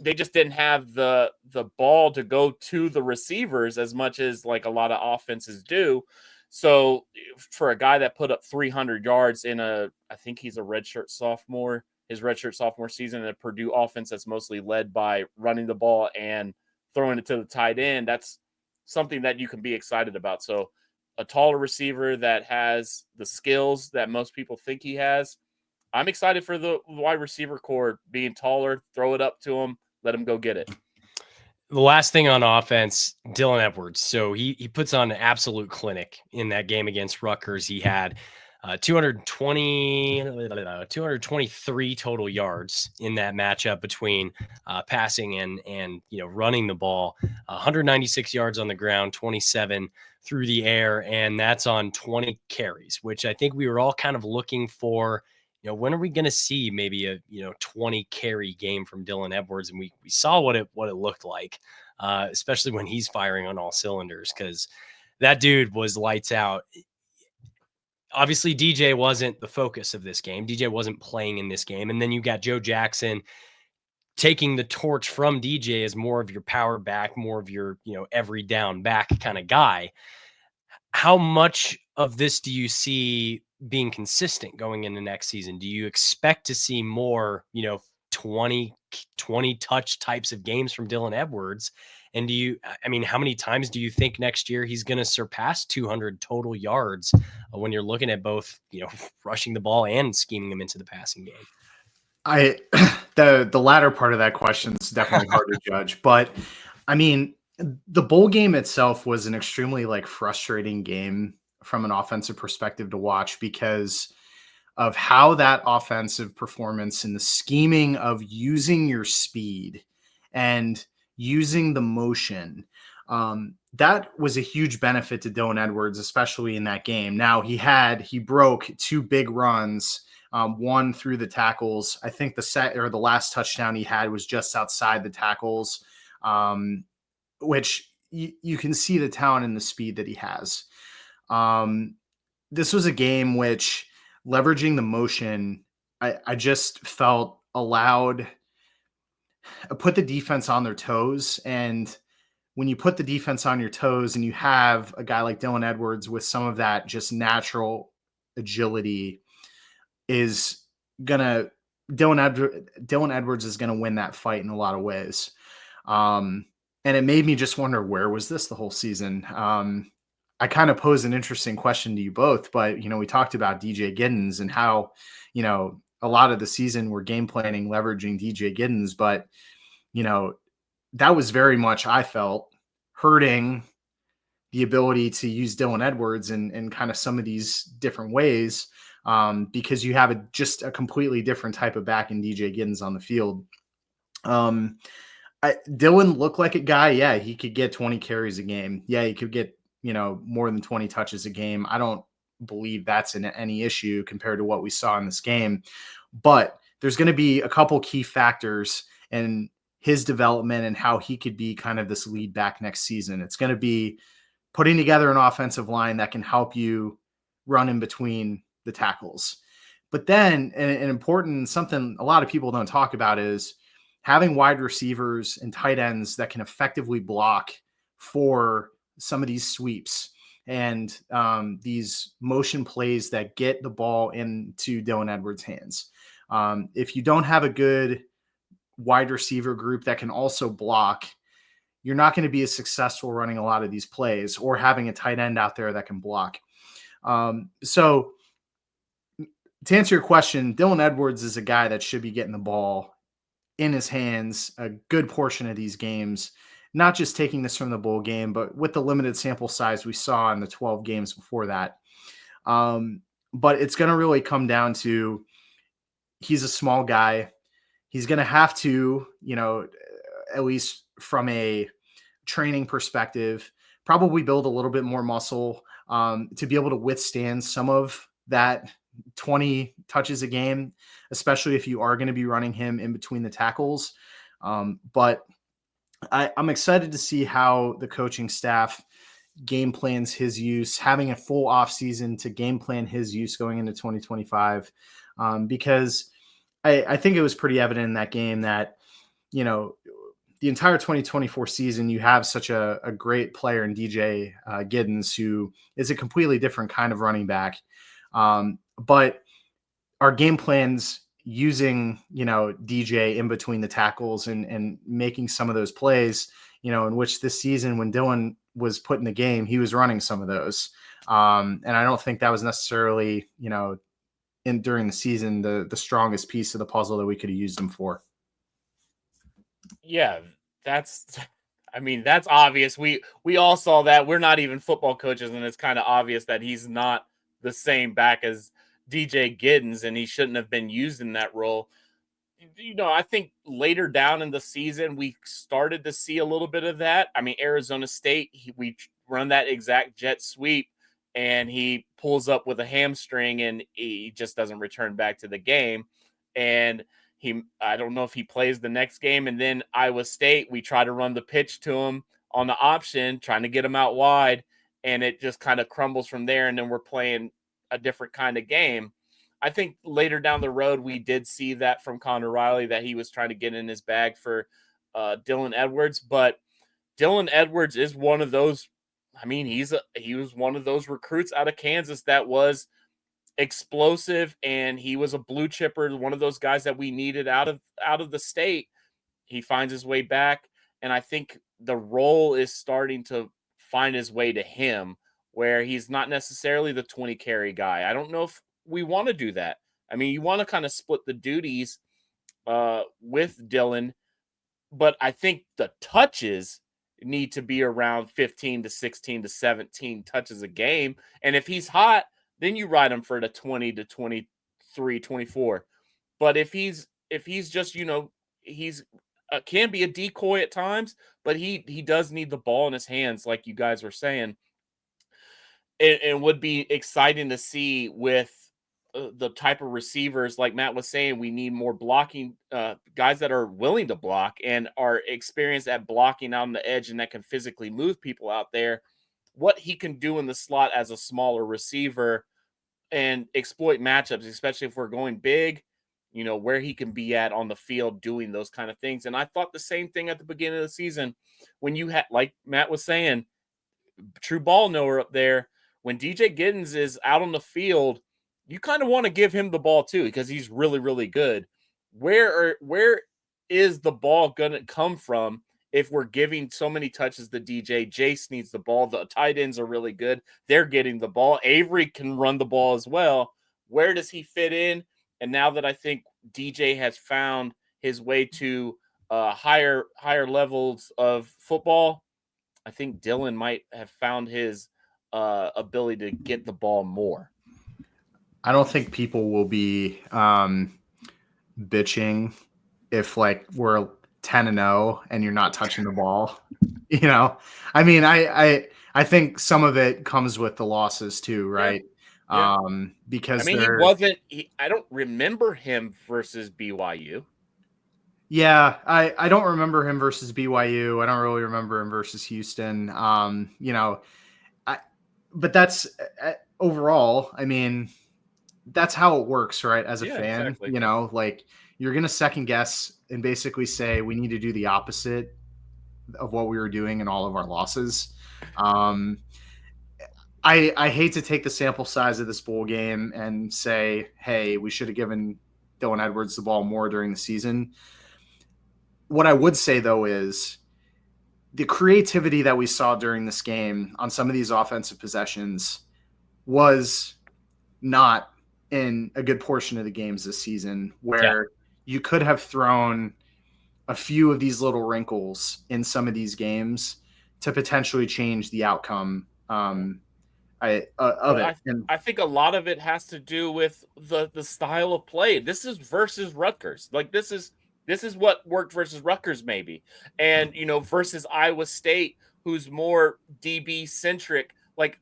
[SPEAKER 5] they just didn't have the ball to go to the receivers as much as like a lot of offenses do. So for a guy that put up 300 yards I think he's a redshirt sophomore, his redshirt sophomore season in a Purdue offense that's mostly led by running the ball and throwing it to the tight end, that's something that you can be excited about. So a taller receiver that has the skills that most people think he has, I'm excited for the wide receiver core being taller, throw it up to him, let him go get it.
[SPEAKER 4] The last thing on offense, Dylan Edwards. So he puts on an absolute clinic in that game against Rutgers. He had 223 total yards in that matchup between passing and running the ball. 196 yards on the ground, 27 through the air, and that's on 20 carries, which I think we were all kind of looking for. When are we going to see maybe a 20 carry game from Dylan Edwards? And we saw what it looked like, especially when he's firing on all cylinders, because that dude was lights out. Obviously, DJ wasn't the focus of this game. DJ wasn't playing in this game. And then you got Joe Jackson taking the torch from DJ as more of your power back, more of your, every down back kind of guy. How much of this do you see being consistent going into next season? Do you expect to see more, 20 touch types of games from Dylan Edwards? And how many times do you think next year he's going to surpass 200 total yards when you're looking at both, rushing the ball and scheming them into the passing game?
[SPEAKER 3] The latter part of that question is definitely hard to judge, but I mean, the bowl game itself was an extremely frustrating game from an offensive perspective to watch because of how that offensive performance and the scheming of using your speed and using the motion. That was a huge benefit to Dylan Edwards, especially in that game. Now he broke two big runs, one through the tackles. I think the last touchdown he had was just outside the tackles, which you can see the talent and the speed that he has. This was a game which, leveraging the motion, I just felt put the defense on their toes. And when you put the defense on your toes and you have a guy like Dylan Edwards with some of that just natural agility, Dylan Edwards is going to win that fight in a lot of ways. And it made me just wonder, where was this the whole season? I kind of posed an interesting question to you both, but, we talked about DJ Giddens and how, a lot of the season we're game planning, leveraging DJ Giddens, but, that was very much, I felt, hurting the ability to use Dylan Edwards in kind of some of these different ways, because you have just a completely different type of back in DJ Giddens on the field. Dylan looked like a guy. Yeah, he could get 20 carries a game. Yeah, he could get, more than 20 touches a game. I don't believe that's any issue compared to what we saw in this game. But there's going to be a couple key factors in his development and how he could be kind of this lead back next season. It's going to be putting together an offensive line that can help you run in between the tackles. But then an important something a lot of people don't talk about is having wide receivers and tight ends that can effectively block for some of these sweeps and these motion plays that get the ball into Dylan Edwards' hands. If you don't have a good wide receiver group that can also block, you're not going to be as successful running a lot of these plays or having a tight end out there that can block. So to answer your question, Dylan Edwards is a guy that should be getting the ball in his hands a good portion of these games, not just taking this from the bowl game, but with the limited sample size we saw in the 12 games before that. But it's going to really come down to, he's a small guy. He's going to have to, at least from a training perspective, probably build a little bit more muscle to be able to withstand some of that 20 touches a game, especially if you are going to be running him in between the tackles. But I'm excited to see how the coaching staff game plans his use, having a full off season to game plan his use going into 2025. Because I think it was pretty evident in that game that, you know, the entire 2024 season, you have such a great player in DJ Giddens, who is a completely different kind of running back. But our game plans using, DJ in between the tackles and making some of those plays, in which this season when Dylan was put in the game, he was running some of those. And I don't think that was necessarily, during the season, the strongest piece of the puzzle that we could have used him for.
[SPEAKER 5] Yeah, that's obvious. We all saw that. We're not even football coaches, and it's kind of obvious that he's not the same back as DJ Giddens, and he shouldn't have been used in that role. I think later down in the season, we started to see a little bit of that. I mean, Arizona State, we run that exact jet sweep, and he pulls up with a hamstring, and he just doesn't return back to the game. And I don't know if he plays the next game. And then Iowa State, we try to run the pitch to him on the option, trying to get him out wide, and it just kind of crumbles from there. And then we're playing a different kind of game. I think later down the road, we did see that from Connor Riley, that he was trying to get in his bag for Dylan Edwards. But Dylan Edwards is one of those. I mean, he was one of those recruits out of Kansas that was explosive, and he was a blue chipper, one of those guys that we needed out of the state. He finds his way back, and I think the role is starting to find his way to him, where he's not necessarily the 20 carry guy. I don't know if we want to do that. I mean, you want to kind of split the duties with Dylan, but I think the touches need to be around 15 to 16 to 17 touches a game. And if he's hot, then you ride him for the 20 to 23, 24. But if he's just, he's can be a decoy at times, but he does need the ball in his hands, like you guys were saying. And would be exciting to see with the type of receivers, like Matt was saying. We need more blocking guys that are willing to block and are experienced at blocking out on the edge, and that can physically move people out there. What he can do in the slot as a smaller receiver and exploit matchups, especially if we're going big, where he can be at on the field doing those kind of things. And I thought the same thing at the beginning of the season when you had, like Matt was saying, true ball knower up there. When DJ Giddens is out on the field, you kind of want to give him the ball too, because he's really, really good. Where is the ball going to come from if we're giving so many touches to DJ? Jace needs the ball. The tight ends are really good. They're getting the ball. Avery can run the ball as well. Where does he fit in? And now that I think DJ has found his way to higher levels of football, I think Dylan might have found his ability to get the ball more.
[SPEAKER 3] I don't think people will be bitching if we're 10-0 and you're not touching the ball. I mean, I think some of it comes with the losses too, right?
[SPEAKER 5] Yeah.
[SPEAKER 3] Because
[SPEAKER 5] I don't remember him versus BYU.
[SPEAKER 3] Yeah, I don't remember him versus BYU. I don't really remember him versus Houston. But that's overall, I mean, that's how it works, right? As a fan,
[SPEAKER 5] exactly.
[SPEAKER 3] You're going to second guess and basically say we need to do the opposite of what we were doing in all of our losses. I hate to take the sample size of this bowl game and say, hey, we should have given Dylan Edwards the ball more during the season. What I would say, though, is the creativity that we saw during this game on some of these offensive possessions was not in a good portion of the games this season, where you could have thrown a few of these little wrinkles in some of these games to potentially change the outcome of it.
[SPEAKER 5] I think a lot of it has to do with the style of play. This is versus Rutgers. This is what worked versus Rutgers, maybe. And, versus Iowa State, who's more DB centric. Like,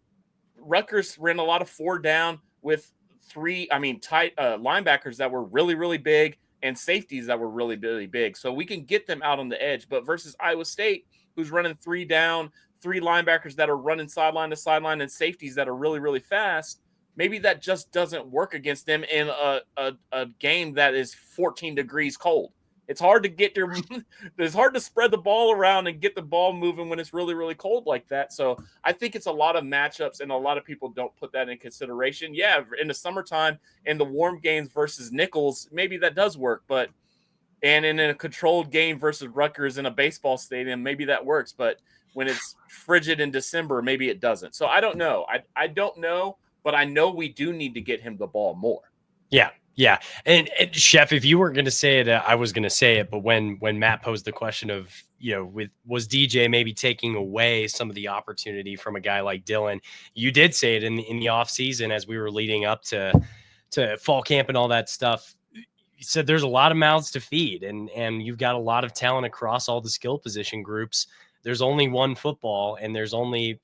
[SPEAKER 5] Rutgers ran a lot of 4 down with tight linebackers that were really, really big and safeties that were really, really big. So we can get them out on the edge. But versus Iowa State, who's running 3 down, 3 linebackers that are running sideline to sideline, and safeties that are really, really fast, maybe that just doesn't work against them in a game that is 14 degrees cold. It's hard to get their it's hard to spread the ball around and get the ball moving when it's really, really cold like that. So I think it's a lot of matchups, and a lot of people don't put that in consideration. Yeah, in the summertime in the warm games versus Nichols, maybe that does work, but and in a controlled game versus Rutgers in a baseball stadium, maybe that works. But when it's frigid in December, maybe it doesn't. So I don't know. I don't know, but I know we do need to get him the ball more.
[SPEAKER 4] Yeah. Yeah. And Chef, if you weren't going to say it, I was going to say it. But when Matt posed the question of, was DJ maybe taking away some of the opportunity from a guy like Dylan, you did say it in the off season as we were leading up to fall camp and all that stuff. You said there's a lot of mouths to feed, and you've got a lot of talent across all the skill position groups. There's only one football, and there's only,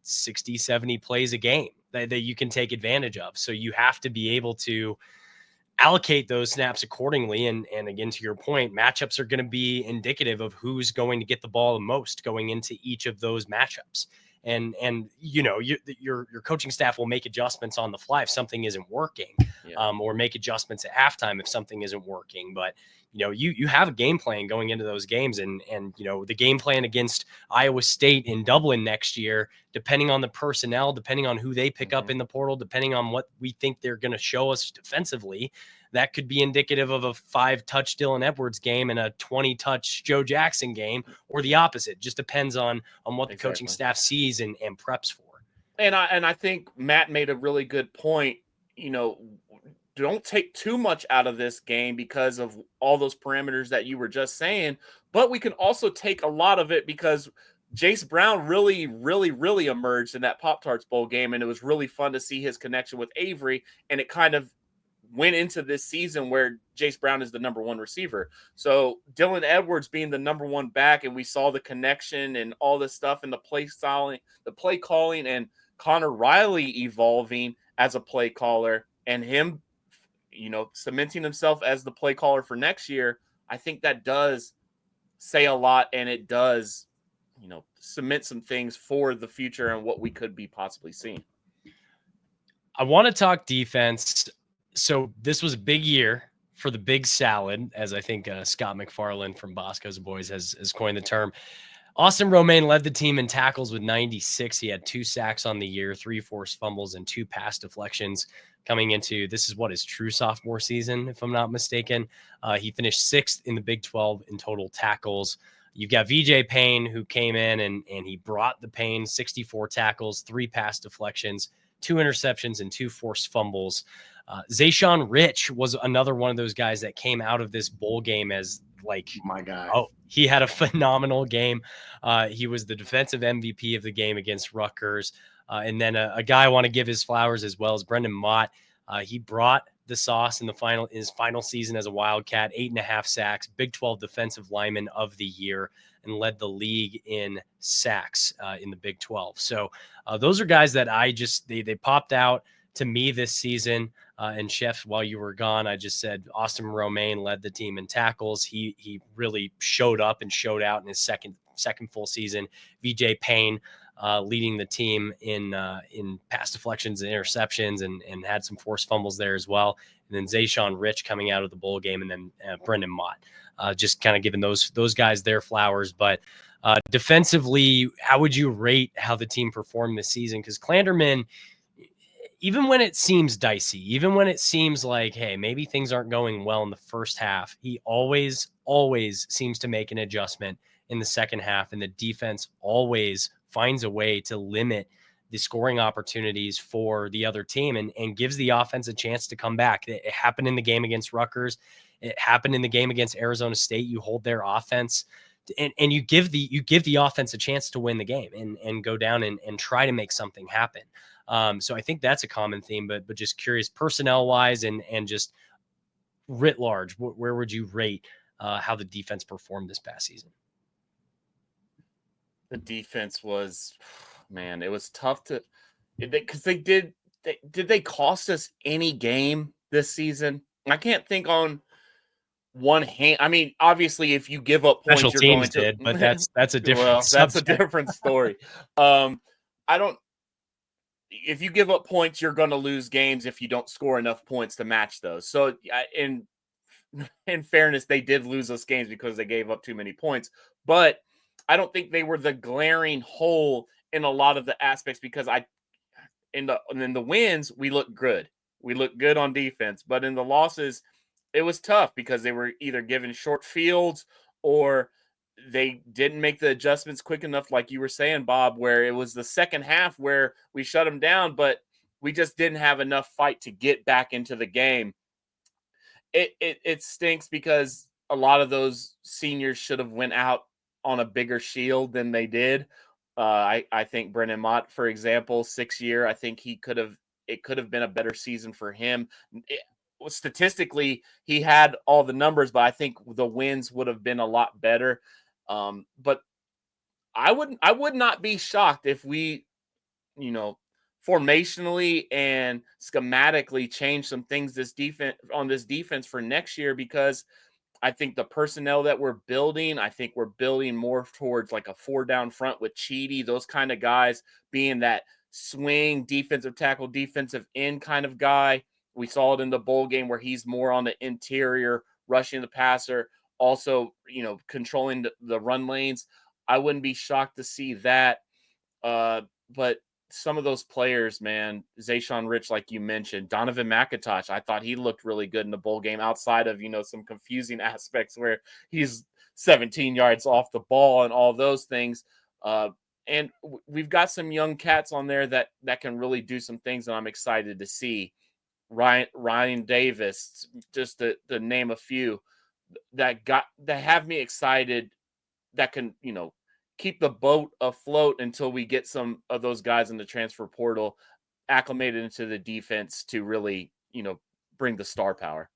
[SPEAKER 4] 60, 70 plays a game that you can take advantage of. So you have to be able to allocate those snaps accordingly. And again, to your point, matchups are going to be indicative of who's going to get the ball the most going into each of those matchups. And your coaching staff will make adjustments on the fly if something isn't working, or make adjustments at halftime if something isn't working. But you have a game plan going into those games, and the game plan against Iowa State in Dublin next year, depending on the personnel, depending on who they pick up in the portal, depending on what we think they're going to show us defensively, that could be indicative of a 5-touch Dylan Edwards game and a 20-touch Joe Jackson game, or the opposite. Just depends on what the coaching staff sees and preps for.
[SPEAKER 5] And I think Matt made a really good point. Don't take too much out of this game because of all those parameters that you were just saying, but we can also take a lot of it because Jace Brown really, really, really emerged in that Pop-Tarts Bowl game, and it was really fun to see his connection with Avery, and it kind of went into this season where Jace Brown is the number 1 receiver. So Dylan Edwards being the number 1 back, and we saw the connection and all this stuff and the play calling, and Connor Riley evolving as a play caller, and him cementing himself as the play caller for next year. I think that does say a lot, and it does, cement some things for the future and what we could be possibly seeing.
[SPEAKER 4] I want to talk defense. So this was a big year for the big salad, as I think Scott McFarland from Bosco's Boys has coined the term. Austin Romaine led the team in tackles with 96. He had 2 sacks on the year, 3 forced fumbles, and 2 pass deflections coming into this is what his true sophomore season, if I'm not mistaken. He finished 6th in the Big 12 in total tackles. You've got VJ Payne, who came in and he brought the pain, 64 tackles, 3 pass deflections, 2 interceptions, and 2 forced fumbles. Zayshawn Rich was another one of those guys that came out of this bowl game as
[SPEAKER 3] my guy.
[SPEAKER 4] Oh, he had a phenomenal game. He was the defensive MVP of the game against Rutgers. And then a guy I want to give his flowers as well as Brendan Mott. He brought the sauce in his final season as a Wildcat, 8.5 sacks, Big 12 defensive lineman of the year, and led the league in sacks in the Big 12. So those are guys that they popped out to me this season. And Chef, while you were gone, I just said Austin Romaine led the team in tackles. He really showed up and showed out in his second full season. VJ Payne leading the team in pass deflections and interceptions, and had some forced fumbles there as well. And then Zayshawn Rich coming out of the bowl game, and then Brendan Mott, just kind of giving those guys their flowers. But defensively, how would you rate how the team performed this season? Because Clanderman, even when it seems dicey, even when it seems like, hey, maybe things aren't going well in the first half, he always seems to make an adjustment in the second half, and the defense always finds a way to limit the scoring opportunities for the other team and gives the offense a chance to come back. It happened in the game against Rutgers. It happened in the game against Arizona State. You hold their offense and you give the offense a chance to win the game and go down and try to make something happen. So I think that's a common theme, but just curious personnel wise and just writ large, where would you rate how the defense performed this past season?
[SPEAKER 5] The defense was, man, it was tough because did they cost us any game this season? I can't think on one hand. I mean, obviously, if you give up points,
[SPEAKER 4] Special
[SPEAKER 5] you're
[SPEAKER 4] teams
[SPEAKER 5] going to.
[SPEAKER 4] did, but that's a different
[SPEAKER 5] Well, that's a
[SPEAKER 4] subject.
[SPEAKER 5] different story. I don't. If you give up points, you're going to lose games if you don't score enough points to match those. So, in fairness, they did lose those games because they gave up too many points. But I don't think they were the glaring hole in a lot of the aspects because in the wins we look good. We look good on defense, but in the losses, it was tough because they were either given short fields or they didn't make the adjustments quick enough, like you were saying, Bob, where it was the second half where we shut them down, but we just didn't have enough fight to get back into the game. It stinks because a lot of those seniors should have went out on a bigger shield than they did. I think Brennan Mott, for example, 6-year, I think it could have been a better season for him. Statistically, he had all the numbers, but I think the wins would have been a lot better. But I would not be shocked if we, you know, formationally and schematically change some things this defense for next year because I think the personnel that we're building, I think we're building more towards like a 4-down front with Cheedy, those kind of guys being that swing defensive tackle, defensive end kind of guy. We saw it in the bowl game where he's more on the interior, rushing the passer, also, controlling the run lanes. I wouldn't be shocked to see that. But some of those players, man, Zayshawn Rich, like you mentioned, Donovan McIntosh, I thought he looked really good in the bowl game outside of, some confusing aspects where he's 17 yards off the ball and all those things. And we've got some young cats on there that can really do some things, and I'm excited to see. Ryan Davis, just to name a few that have me excited, that can, keep the boat afloat until we get some of those guys in the transfer portal acclimated into the defense to really, bring the star power.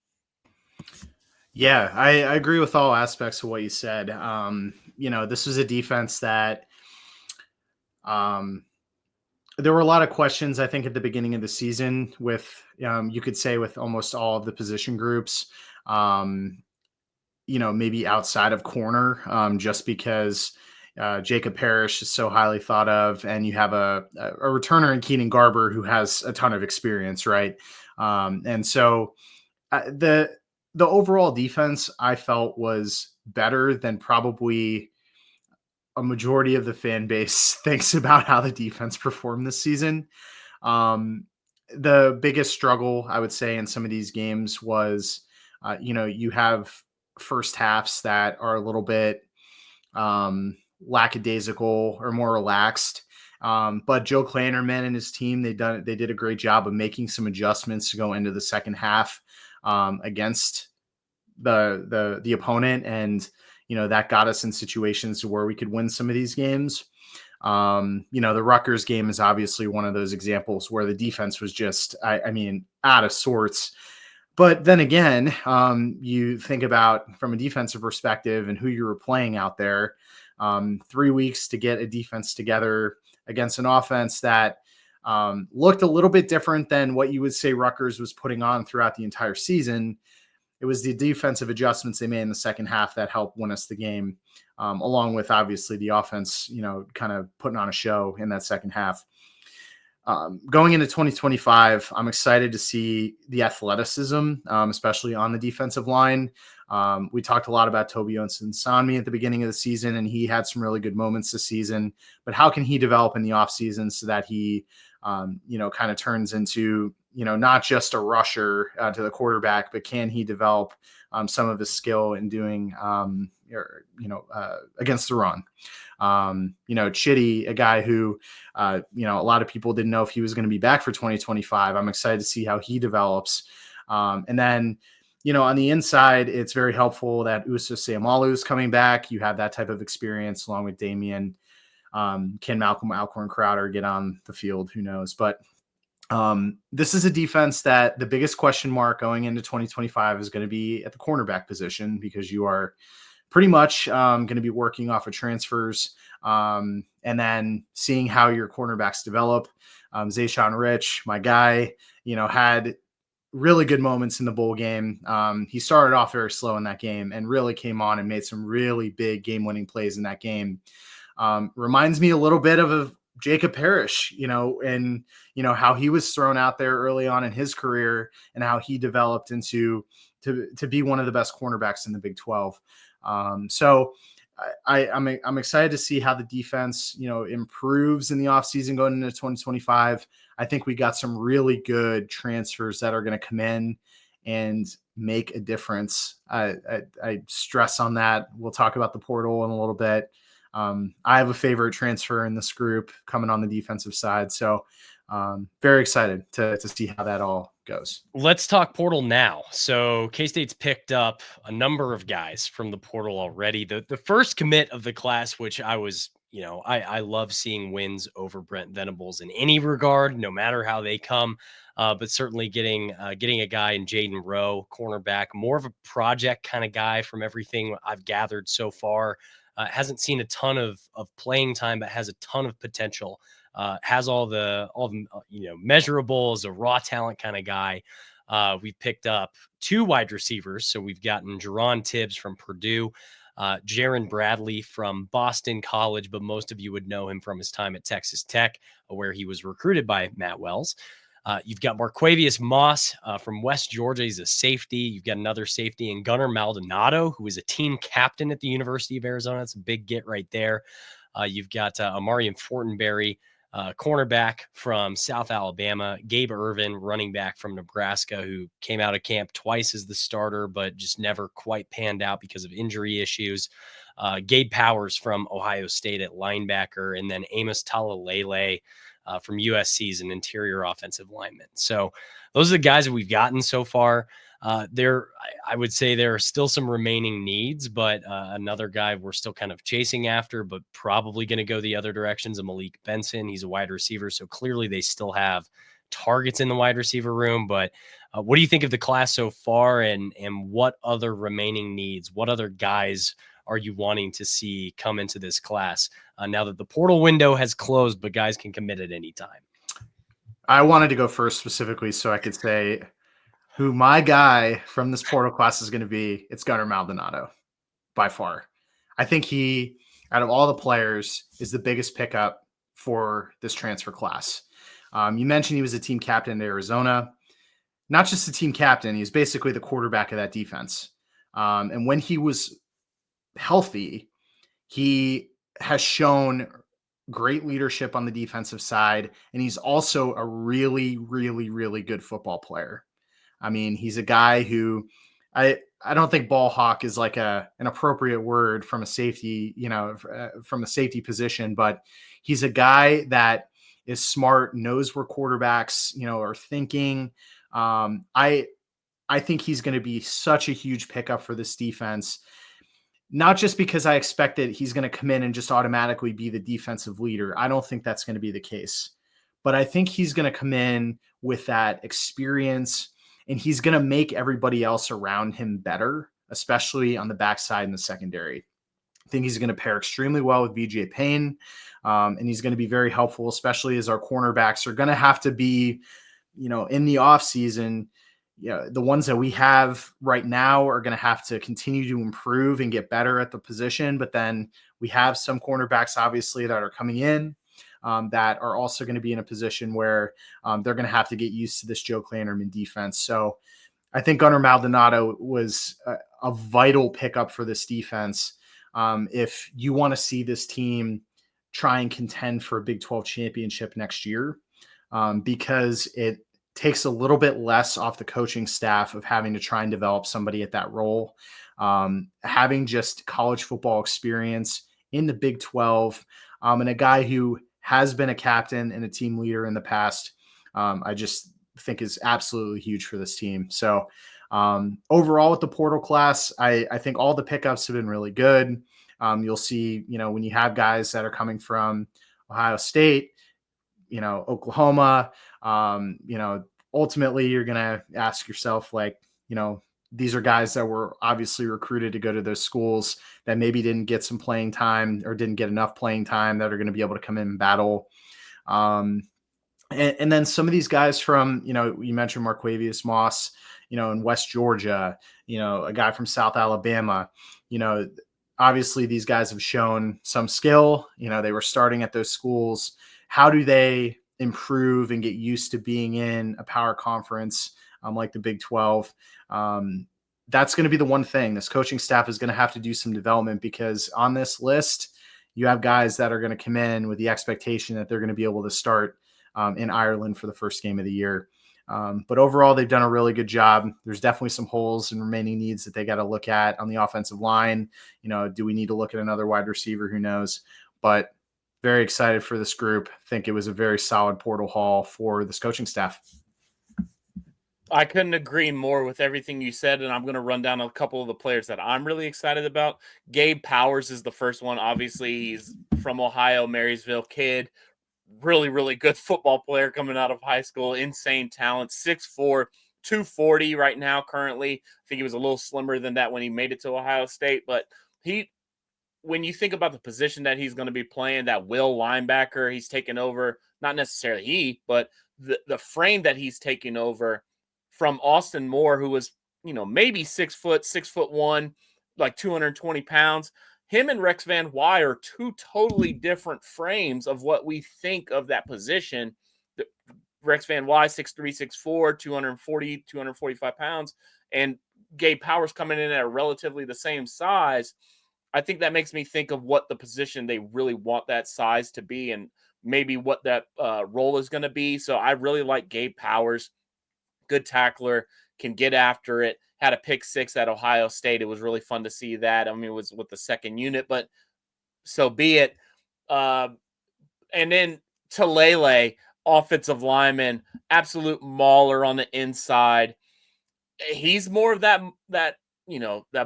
[SPEAKER 3] Yeah, I agree with all aspects of what you said. This was a defense that there were a lot of questions, I think, at the beginning of the season with, you could say with almost all of the position groups, maybe outside of corner, just because Jacob Parrish is so highly thought of, and you have a returner in Keenan Garber who has a ton of experience, right? And so the overall defense I felt was better than probably a majority of the fan base thinks about how the defense performed this season. The biggest struggle, I would say, in some of these games was, you have first halves that are a little bit lackadaisical or more relaxed. But Joe Klannerman and his team, they did a great job of making some adjustments to go into the second half against the opponent, and that got us in situations where we could win some of these games. The Rutgers game is obviously one of those examples where the defense was just, out of sorts. But then again, you think about from a defensive perspective and who you were playing out there. 3 weeks to get a defense together against an offense that looked a little bit different than what you would say Rutgers was putting on throughout the entire season. It was the defensive adjustments they made in the second half that helped win us the game, along with obviously the offense, kind of putting on a show in that second half. Going into 2025, I'm excited to see the athleticism, especially on the defensive line. We talked a lot about Toby Onsen-Sanmi at the beginning of the season, and he had some really good moments this season. But how can he develop in the offseason so that he, kind of turns into, not just a rusher to the quarterback, but can he develop some of his skill in doing, against the run? Chitty, a guy who, a lot of people didn't know if he was going to be back for 2025. I'm excited to see how he develops. And then, on the inside, it's very helpful that Usa Seumalo is coming back. You have that type of experience along with Damian. Can Malcolm Alcorn Crowder get on the field? Who knows? But this is a defense that the biggest question mark going into 2025 is going to be at the cornerback position, because you are pretty much going to be working off of transfers, and then seeing how your cornerbacks develop. Zayshawn Rich, my guy, had really good moments in the bowl game. He started off very slow in that game and really came on and made some really big game-winning plays in that game. Reminds me a little bit of Jacob Parrish, and how he was thrown out there early on in his career and how he developed into to be one of the best cornerbacks in the Big 12. So I'm excited to see how the defense, improves in the offseason going into 2025. I think we got some really good transfers that are going to come in and make a difference. I stress on that. We'll talk about the portal in a little bit. I have a favorite transfer in this group coming on the defensive side. So very excited to see how that all goes.
[SPEAKER 4] Let's talk portal now. So K-State's picked up a number of guys from the portal already. The first commit of the class, which I was, I love seeing wins over Brent Venables in any regard, no matter how they come. But certainly getting a guy in Jaden Rowe, cornerback, more of a project kind of guy from everything I've gathered so far. Hasn't seen a ton of playing time, but has a ton of potential. Has all the measurables, a raw talent kind of guy. We've picked up 2 wide receivers. So we've gotten Jerron Tibbs from Purdue, Jaron Bradley from Boston College, but most of you would know him from his time at Texas Tech, where he was recruited by Matt Wells. You've got Marquavius Moss from West Georgia. He's a safety. You've got another safety in Gunnar Maldonado, who is a team captain at the University of Arizona. That's a big get right there. You've got Amarian Fortenberry, cornerback from South Alabama, Gabe Irvin, running back from Nebraska, who came out of camp twice as the starter, but just never quite panned out because of injury issues. Gabe Powers from Ohio State at linebacker, and then Amos Talalele from USC as an interior offensive lineman. So those are the guys that we've gotten so far. I would say there are still some remaining needs, but another guy we're still kind of chasing after, but probably going to go the other directions of Malik Benson. He's a wide receiver, so clearly they still have targets in the wide receiver room. But what do you think of the class so far, and what other remaining needs? What other guys are you wanting to see come into this class now that the portal window has closed, but guys can commit at any time?
[SPEAKER 3] I wanted to go first specifically so I could say who my guy from this portal class is going to be. It's Gunnar Maldonado by far. I think he, out of all the players, is the biggest pickup for this transfer class. You mentioned he was a team captain at Arizona. Not just the team captain, he's basically the quarterback of that defense. And when he was healthy, he has shown great leadership on the defensive side, and he's also a really, really, really good football player. I mean, he's a guy who I don't think ball hawk is like an appropriate word from a safety, from a safety position, but he's a guy that is smart, knows where quarterbacks, are thinking. I think he's going to be such a huge pickup for this defense, not just because I expect that he's going to come in and just automatically be the defensive leader. I don't think that's going to be the case, but I think he's going to come in with that experience, and he's going to make everybody else around him better, especially on the backside in the secondary. I think he's going to pair extremely well with BJ Payne, and he's going to be very helpful, especially as our cornerbacks are going to have to be, in the offseason. The ones that we have right now are going to have to continue to improve and get better at the position. But then we have some cornerbacks, obviously, that are coming in that are also going to be in a position where they're going to have to get used to this Joe Klanderman defense. So I think Gunnar Maldonado was a vital pickup for this defense. If you want to see this team try and contend for a Big 12 championship next year, because it takes a little bit less off the coaching staff of having to try and develop somebody at that role. Having just college football experience in the Big 12, and a guy who has been a captain and a team leader in the past, I just think is absolutely huge for this team. So overall with the portal class, I think all the pickups have been really good. You'll see, when you have guys that are coming from Ohio State, Oklahoma, ultimately you're going to ask yourself, these are guys that were obviously recruited to go to those schools that maybe didn't get some playing time or didn't get enough playing time that are going to be able to come in and battle. And then some of these guys from, you mentioned Marquavius Moss, in West Georgia, a guy from South Alabama, obviously these guys have shown some skill. They were starting at those schools. How do they improve and get used to being in a power conference like the Big 12? That's going to be the one thing. This coaching staff is going to have to do some development, because on this list, you have guys that are going to come in with the expectation that they're going to be able to start in Ireland for the first game of the year. But overall, they've done a really good job. There's definitely some holes and remaining needs that they got to look at on the offensive line. Do we need to look at another wide receiver? Who knows? But very excited for this group. Think it was a very solid portal haul for this coaching staff.
[SPEAKER 5] I couldn't agree more with everything you said, and I'm going to run down a couple of the players that I'm really excited about. Gabe Powers is the first one. Obviously, he's from Ohio, Marysville kid. Really, really good football player coming out of high school. Insane talent. 6'4", 240 right now currently. I think he was a little slimmer than that when he made it to Ohio State. But when you think about the position that he's going to be playing, that will linebacker he's taken over, not necessarily but the frame that he's taking over from Austin Moore, who was, maybe 6 foot, 6'1", like 220 pounds. Him and Rex Van Wy are two totally different frames of what we think of that position. Rex Van Wy, 6'3", 6'4", 240, 245 pounds, and Gabe Powers coming in at relatively the same size. I think that makes me think of what the position they really want that size to be, and maybe what that role is going to be. So I really like Gabe Powers. Good tackler, can get after it. Had a pick 6 at Ohio State. It was really fun to see that. I mean, it was with the second unit, but so be it. And then Talele, offensive lineman, absolute mauler on the inside. He's more of that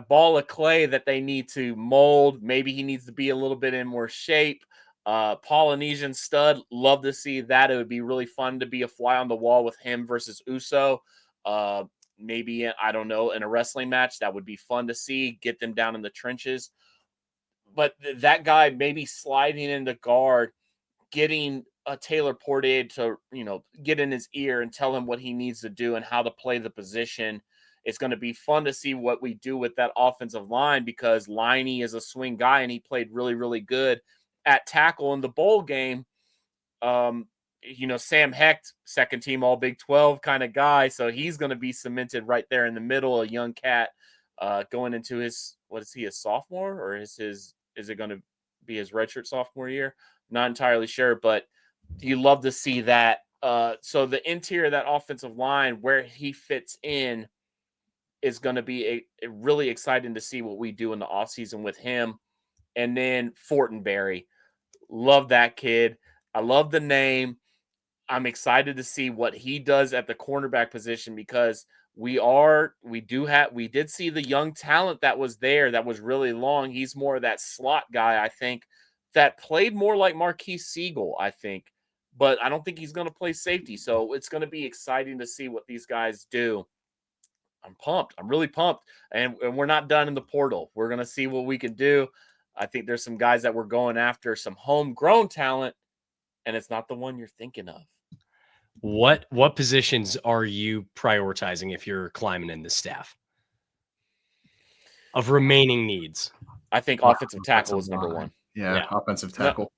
[SPEAKER 5] ball of clay that they need to mold. Maybe he needs to be a little bit in more shape. Polynesian stud, love to see that. It would be really fun to be a fly on the wall with him versus Uso. Maybe, I don't know, in a wrestling match, that would be fun to see, get them down in the trenches. But that guy maybe sliding into guard, getting a Taylor Portier to, get in his ear and tell him what he needs to do and how to play the position. It's going to be fun to see what we do with that offensive line, because Liney is a swing guy and he played really, really good at tackle in the bowl game. Sam Hecht, second team all Big 12 kind of guy. So he's going to be cemented right there in the middle, a young cat going into his, what is he, a sophomore, or is it going to be his redshirt sophomore year? Not entirely sure, but you love to see that. So the interior of that offensive line, where he fits in, is going to be a really exciting to see what we do in the offseason with him. And then Fortenberry. Love that kid. I love the name. I'm excited to see what he does at the cornerback position, because we did see the young talent that was there that was really long. He's more of that slot guy, I think, that played more like Marquise Siegel, I think. But I don't think he's going to play safety. So it's going to be exciting to see what these guys do. I'm pumped. I'm really pumped. And we're not done in the portal. We're going to see what we can do. I think there's some guys that we're going after, some homegrown talent, and it's not the one you're thinking of.
[SPEAKER 4] What positions are you prioritizing if you're climbing in the staff of remaining needs?
[SPEAKER 5] I think offensive tackle is number one.
[SPEAKER 3] Yeah, offensive tackle.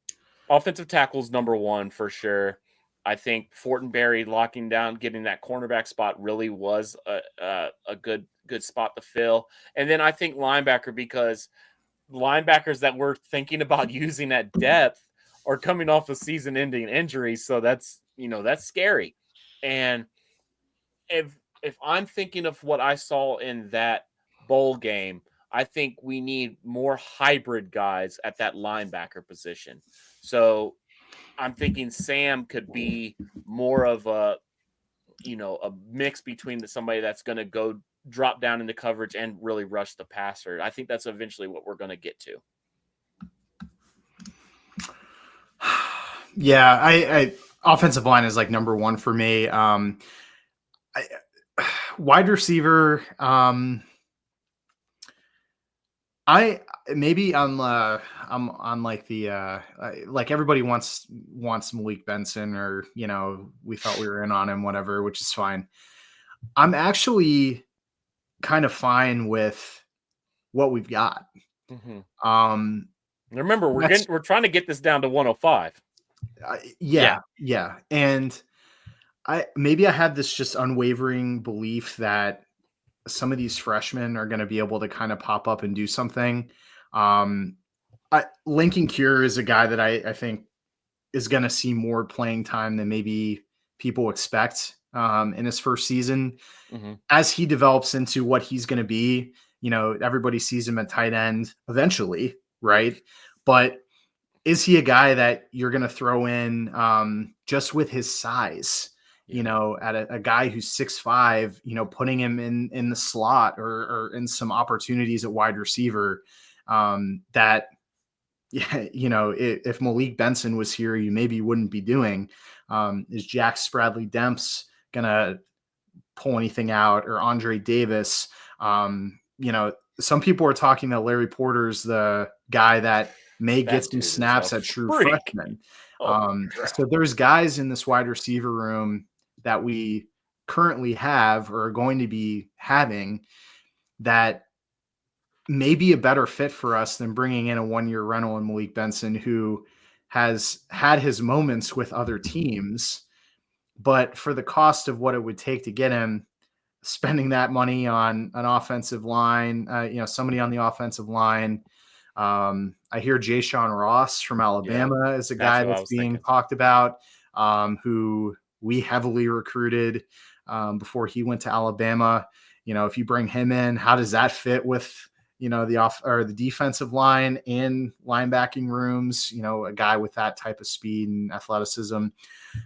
[SPEAKER 5] Offensive tackle is number one for sure. I think Fortenberry locking down, getting that cornerback spot really was a good spot to fill. And then I think linebacker, because linebackers that we're thinking about using at depth are coming off of season-ending injuries, so that's scary. And if I'm thinking of what I saw in that bowl game, I think we need more hybrid guys at that linebacker position. So I'm thinking Sam could be more of a mix between somebody that's going to go drop down into coverage and really rush the passer. I think that's eventually what we're going to get to.
[SPEAKER 3] Yeah, I offensive line is like number one for me. Wide receiver, I'm on like the like everybody wants Malik Benson, or we thought we were in on him, whatever, which is fine. I'm actually kind of fine with what we've got. Um,
[SPEAKER 5] Remember, we're trying to get this down to 105.
[SPEAKER 3] Yeah. And I had this just unwavering belief that some of these freshmen are going to be able to kind of pop up and do something. Lincoln Cure is a guy that I think is going to see more playing time than maybe people expect in his first season. As he develops into what he's going to be, everybody sees him at tight end eventually, right? But is he a guy that you're going to throw in just with his size? At a guy who's 6'5", putting him in the slot or in some opportunities at wide receiver that, if Malik Benson was here, you maybe wouldn't be doing. Is Jack Spradley Demps going to pull anything out, or Andre Davis? Some people are talking that Larry Porter's the guy that may get some snaps at true freshman. So there's guys in this wide receiver room that we currently have or are going to be having that may be a better fit for us than bringing in a 1-year rental in Malik Benson, who has had his moments with other teams, but for the cost of what it would take to get him, spending that money on an offensive line, somebody on the offensive line. I hear Jayshon Ross from Alabama is a guy that's being talked about, who we heavily recruited before he went to Alabama. If you bring him in, how does that fit with the defensive line and linebacking rooms? A guy with that type of speed and athleticism.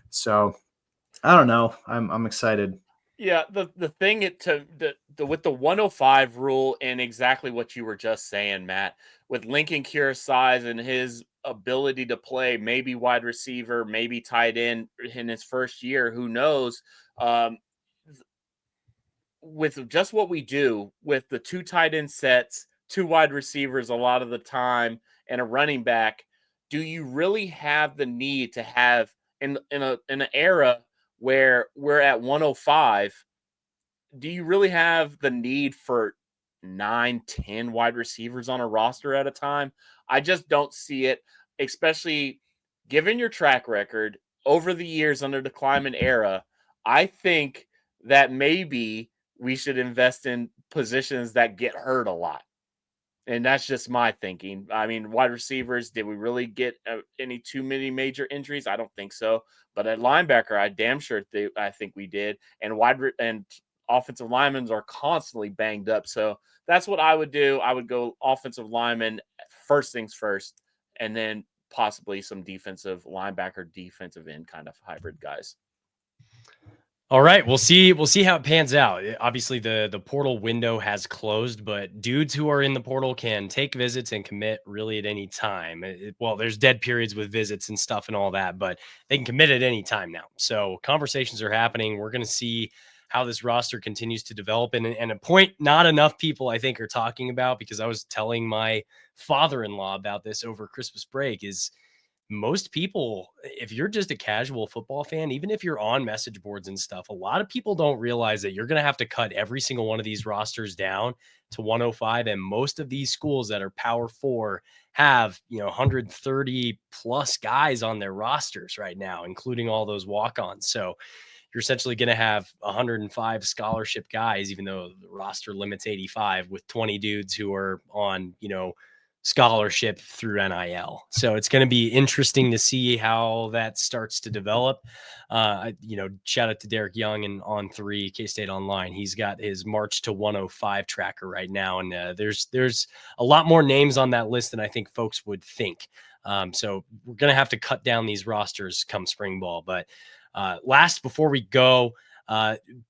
[SPEAKER 3] So I don't know. I'm excited.
[SPEAKER 5] Yeah, the thing with the 105 rule and exactly what you were just saying, Matt, with Lincoln Cure's size and his ability to play maybe wide receiver, maybe tight end in his first year, who knows? With just what we do with the 2 tight end sets, 2 wide receivers a lot of the time, and a running back, do you really have the need to have in an era where we're at 105? Do you really have the need for 9, 10 wide receivers on a roster at a time? I just don't see it, especially given your track record over the years under the Klieman era. I think that maybe we should invest in positions that get hurt a lot. And that's just my thinking. I mean, wide receivers, did we really get any too many major injuries? I don't think so. But at linebacker, I damn sure I think we did. And and offensive linemen are constantly banged up. So that's what I would do. I would go offensive lineman first things first, and then possibly some defensive linebacker, defensive end kind of hybrid guys.
[SPEAKER 4] All right, we'll see how it pans out. Obviously, the portal window has closed, but dudes who are in the portal can take visits and commit really at any time. Well, there's dead periods with visits and stuff and all that, but they can commit at any time now. So conversations are happening. We're going to see how this roster continues to develop. And a point not enough people, I think, are talking about, because I was telling my father-in-law about this over Christmas break, is most people, if you're just a casual football fan, even if you're on message boards and stuff, a lot of people don't realize that you're going to have to cut every single one of these rosters down to 105. And most of these schools that are Power 4 have, 130 plus guys on their rosters right now, including all those walk-ons. So you're essentially going to have 105 scholarship guys, even though the roster limits 85, with 20 dudes who are on, scholarship through NIL. So it's going to be interesting to see how that starts to develop. Shout out to Derek Young and On3 K-State Online. He's got his March to 105 tracker right now. And there's a lot more names on that list than I think folks would think. So we're going to have to cut down these rosters come spring ball. But last, before we go,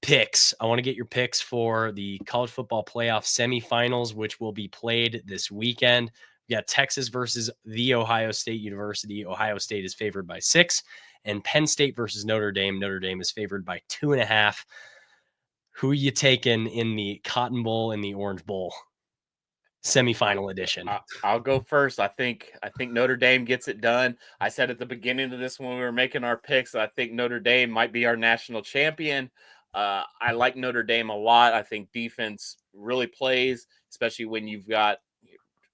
[SPEAKER 4] picks. I want to get your picks for the college football playoff semifinals, which will be played this weekend. We got Texas versus the Ohio State University. Ohio State is favored by 6, and Penn State versus Notre Dame. Notre Dame is favored by 2.5. Who are you taking in the Cotton Bowl and the Orange Bowl? semifinal edition?
[SPEAKER 5] I'll go first. I think Notre Dame gets it done. I said at the beginning of this when we were making our picks, I think Notre Dame might be our national champion. I like Notre Dame a lot. I think defense really plays, especially when you've got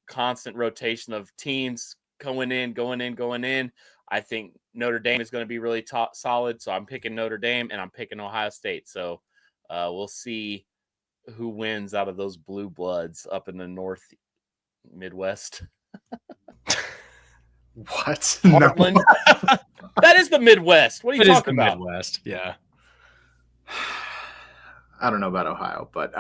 [SPEAKER 5] constant rotation of teams going in. I think Notre Dame is going to be really solid. So I'm picking Notre Dame and I'm picking Ohio State. So we'll see who wins out of those blue bloods up in the North Midwest.
[SPEAKER 3] What?
[SPEAKER 5] Portland. No. That is the Midwest. What are you talking about?
[SPEAKER 4] Midwest. Yeah.
[SPEAKER 3] I don't know about Ohio, but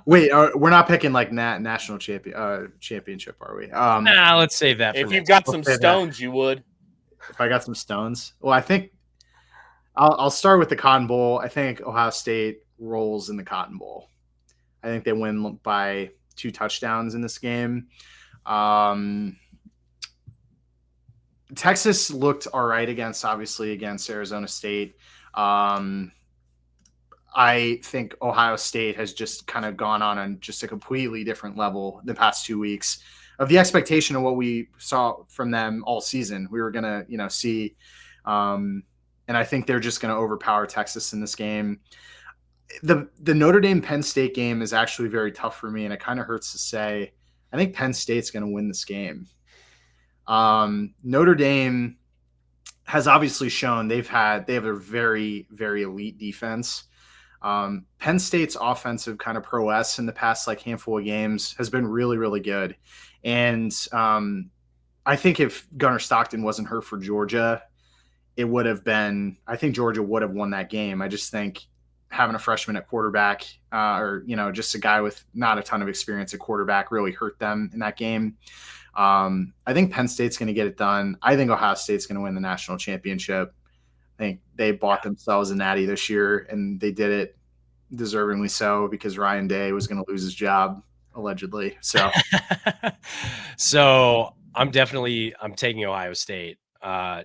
[SPEAKER 3] wait, we're not picking like national championship, are we?
[SPEAKER 4] Nah, let's save that.
[SPEAKER 5] If you've got some stones, you would.
[SPEAKER 3] If I got some stones, well, I think I'll start with the Cotton Bowl. I think Ohio State rolls in the Cotton Bowl. I think they win by 2 touchdowns in this game. Texas looked all right against Arizona State. I think Ohio State has just kind of gone on just a completely different level the past 2 weeks of the expectation of what we saw from them all season. We were going to, see, and I think they're just going to overpower Texas in this game. The Notre Dame Penn State game is actually very tough for me, and it kind of hurts to say. I think Penn State's going to win this game. Notre Dame has obviously shown they have a very, very elite defense. Penn State's offensive kind of prowess in the past handful of games has been really, really good. And I think if Gunnar Stockton wasn't hurt for Georgia, I think Georgia would have won that game. I just think having a freshman at quarterback or just a guy with not a ton of experience at quarterback really hurt them in that game. I think Penn State's going to get it done. I think Ohio State's going to win the national championship. I think they bought themselves a natty this year, and they did it deservingly so because Ryan Day was going to lose his job allegedly. So,
[SPEAKER 4] so I'm taking Ohio State.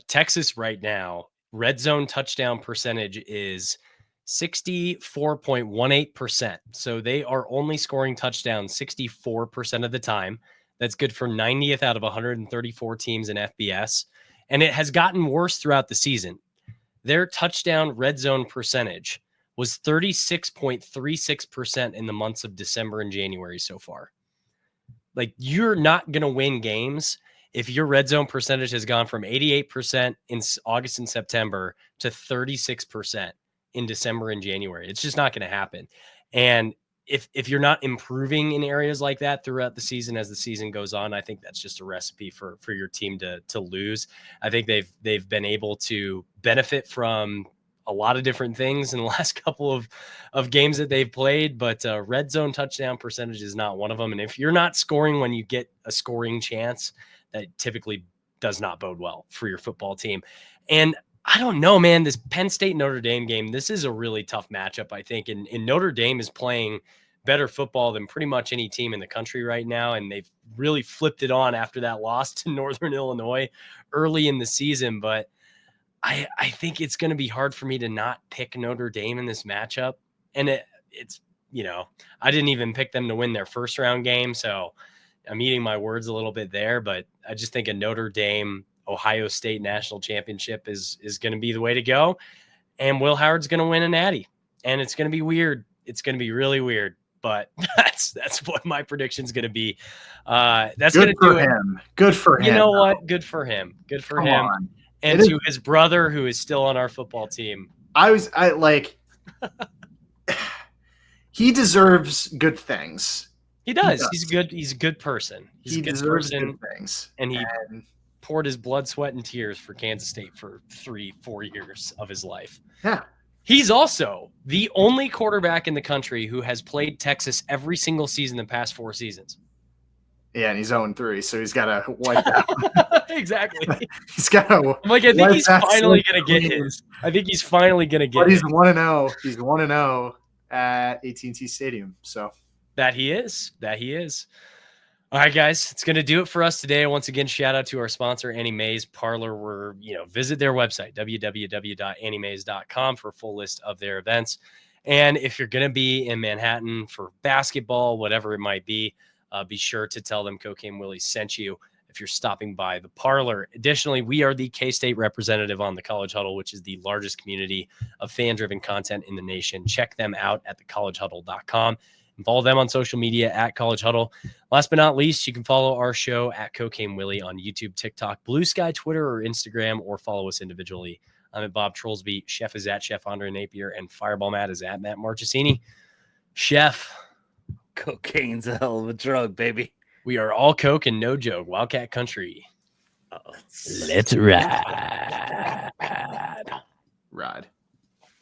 [SPEAKER 4] Texas right now, red zone touchdown percentage is 64.18%. So they are only scoring touchdowns 64% of the time. That's good for 90th out of 134 teams in FBS. And it has gotten worse throughout the season. Their touchdown red zone percentage was 36.36% in the months of December and January so far. You're not going to win games if your red zone percentage has gone from 88% in August and September to 36% in December and January. It's just not going to happen. And if you're not improving in areas like that throughout the season as the season goes on, I think that's just a recipe for your team to lose. I think they've been able to benefit from a lot of different things in the last couple of games that they've played, but red zone touchdown percentage is not one of them. And if you're not scoring when you get a scoring chance, that typically does not bode well for your football team. And I don't know, man, this Penn State Notre Dame game, this is a really tough matchup, I think. And Notre Dame is playing better football than pretty much any team in the country right now. And they've really flipped it on after that loss to Northern Illinois early in the season. But I think it's going to be hard for me to not pick Notre Dame in this matchup. And it's, I didn't even pick them to win their first round game. So I'm eating my words a little bit there, but I just think a Notre Dame Ohio State national championship is going to be the way to go. And Will Howard's going to win a natty, and it's going to be weird. It's going to be really weird, but that's what my prediction is going to be. That's going to do
[SPEAKER 3] him. Good for him.
[SPEAKER 4] You know what? Good for him. Good for him.
[SPEAKER 3] On.
[SPEAKER 4] And to his brother, who is still on our football team.
[SPEAKER 3] He deserves good things.
[SPEAKER 4] He does. He's good. He's a good person.
[SPEAKER 3] He deserves good things.
[SPEAKER 4] And he poured his blood, sweat, and tears for Kansas State for 3-4 years of his life.
[SPEAKER 3] Yeah.
[SPEAKER 4] He's also the only quarterback in the country who has played Texas every single season the past 4 seasons.
[SPEAKER 3] Yeah, and he's 0-3, so he's got to wipe that.
[SPEAKER 4] Exactly.
[SPEAKER 3] He's got to.
[SPEAKER 4] I think he's finally going to get his. I think he's finally going to get.
[SPEAKER 3] But he's 1-0. He's 1-0 at AT&T Stadium. So
[SPEAKER 4] that he is. All right, guys, it's going to do it for us today. Once again, shout out to our sponsor, Annie Mae's Parlor. Visit their website, www.anniemays.com, for a full list of their events. And if you're going to be in Manhattan for basketball, whatever it might be sure to tell them Cocaine Willie sent you if you're stopping by the parlor. Additionally, we are the K-State representative on the College Huddle, which is the largest community of fan-driven content in the nation. Check them out at thecollegehuddle.com. And follow them on social media at College Huddle. Last but not least, you can follow our show at Cocaine Willie on YouTube, TikTok, Blue Sky, Twitter, or Instagram, or follow us individually. I'm at Bob Trollsby. Chef is at Chef Andre Napier, and Fireball Matt is at Matt Marchesini. Chef.
[SPEAKER 5] Cocaine's a hell of a drug, baby.
[SPEAKER 4] We are all coke and no joke. Wildcat Country.
[SPEAKER 5] Let's ride.
[SPEAKER 3] Ride.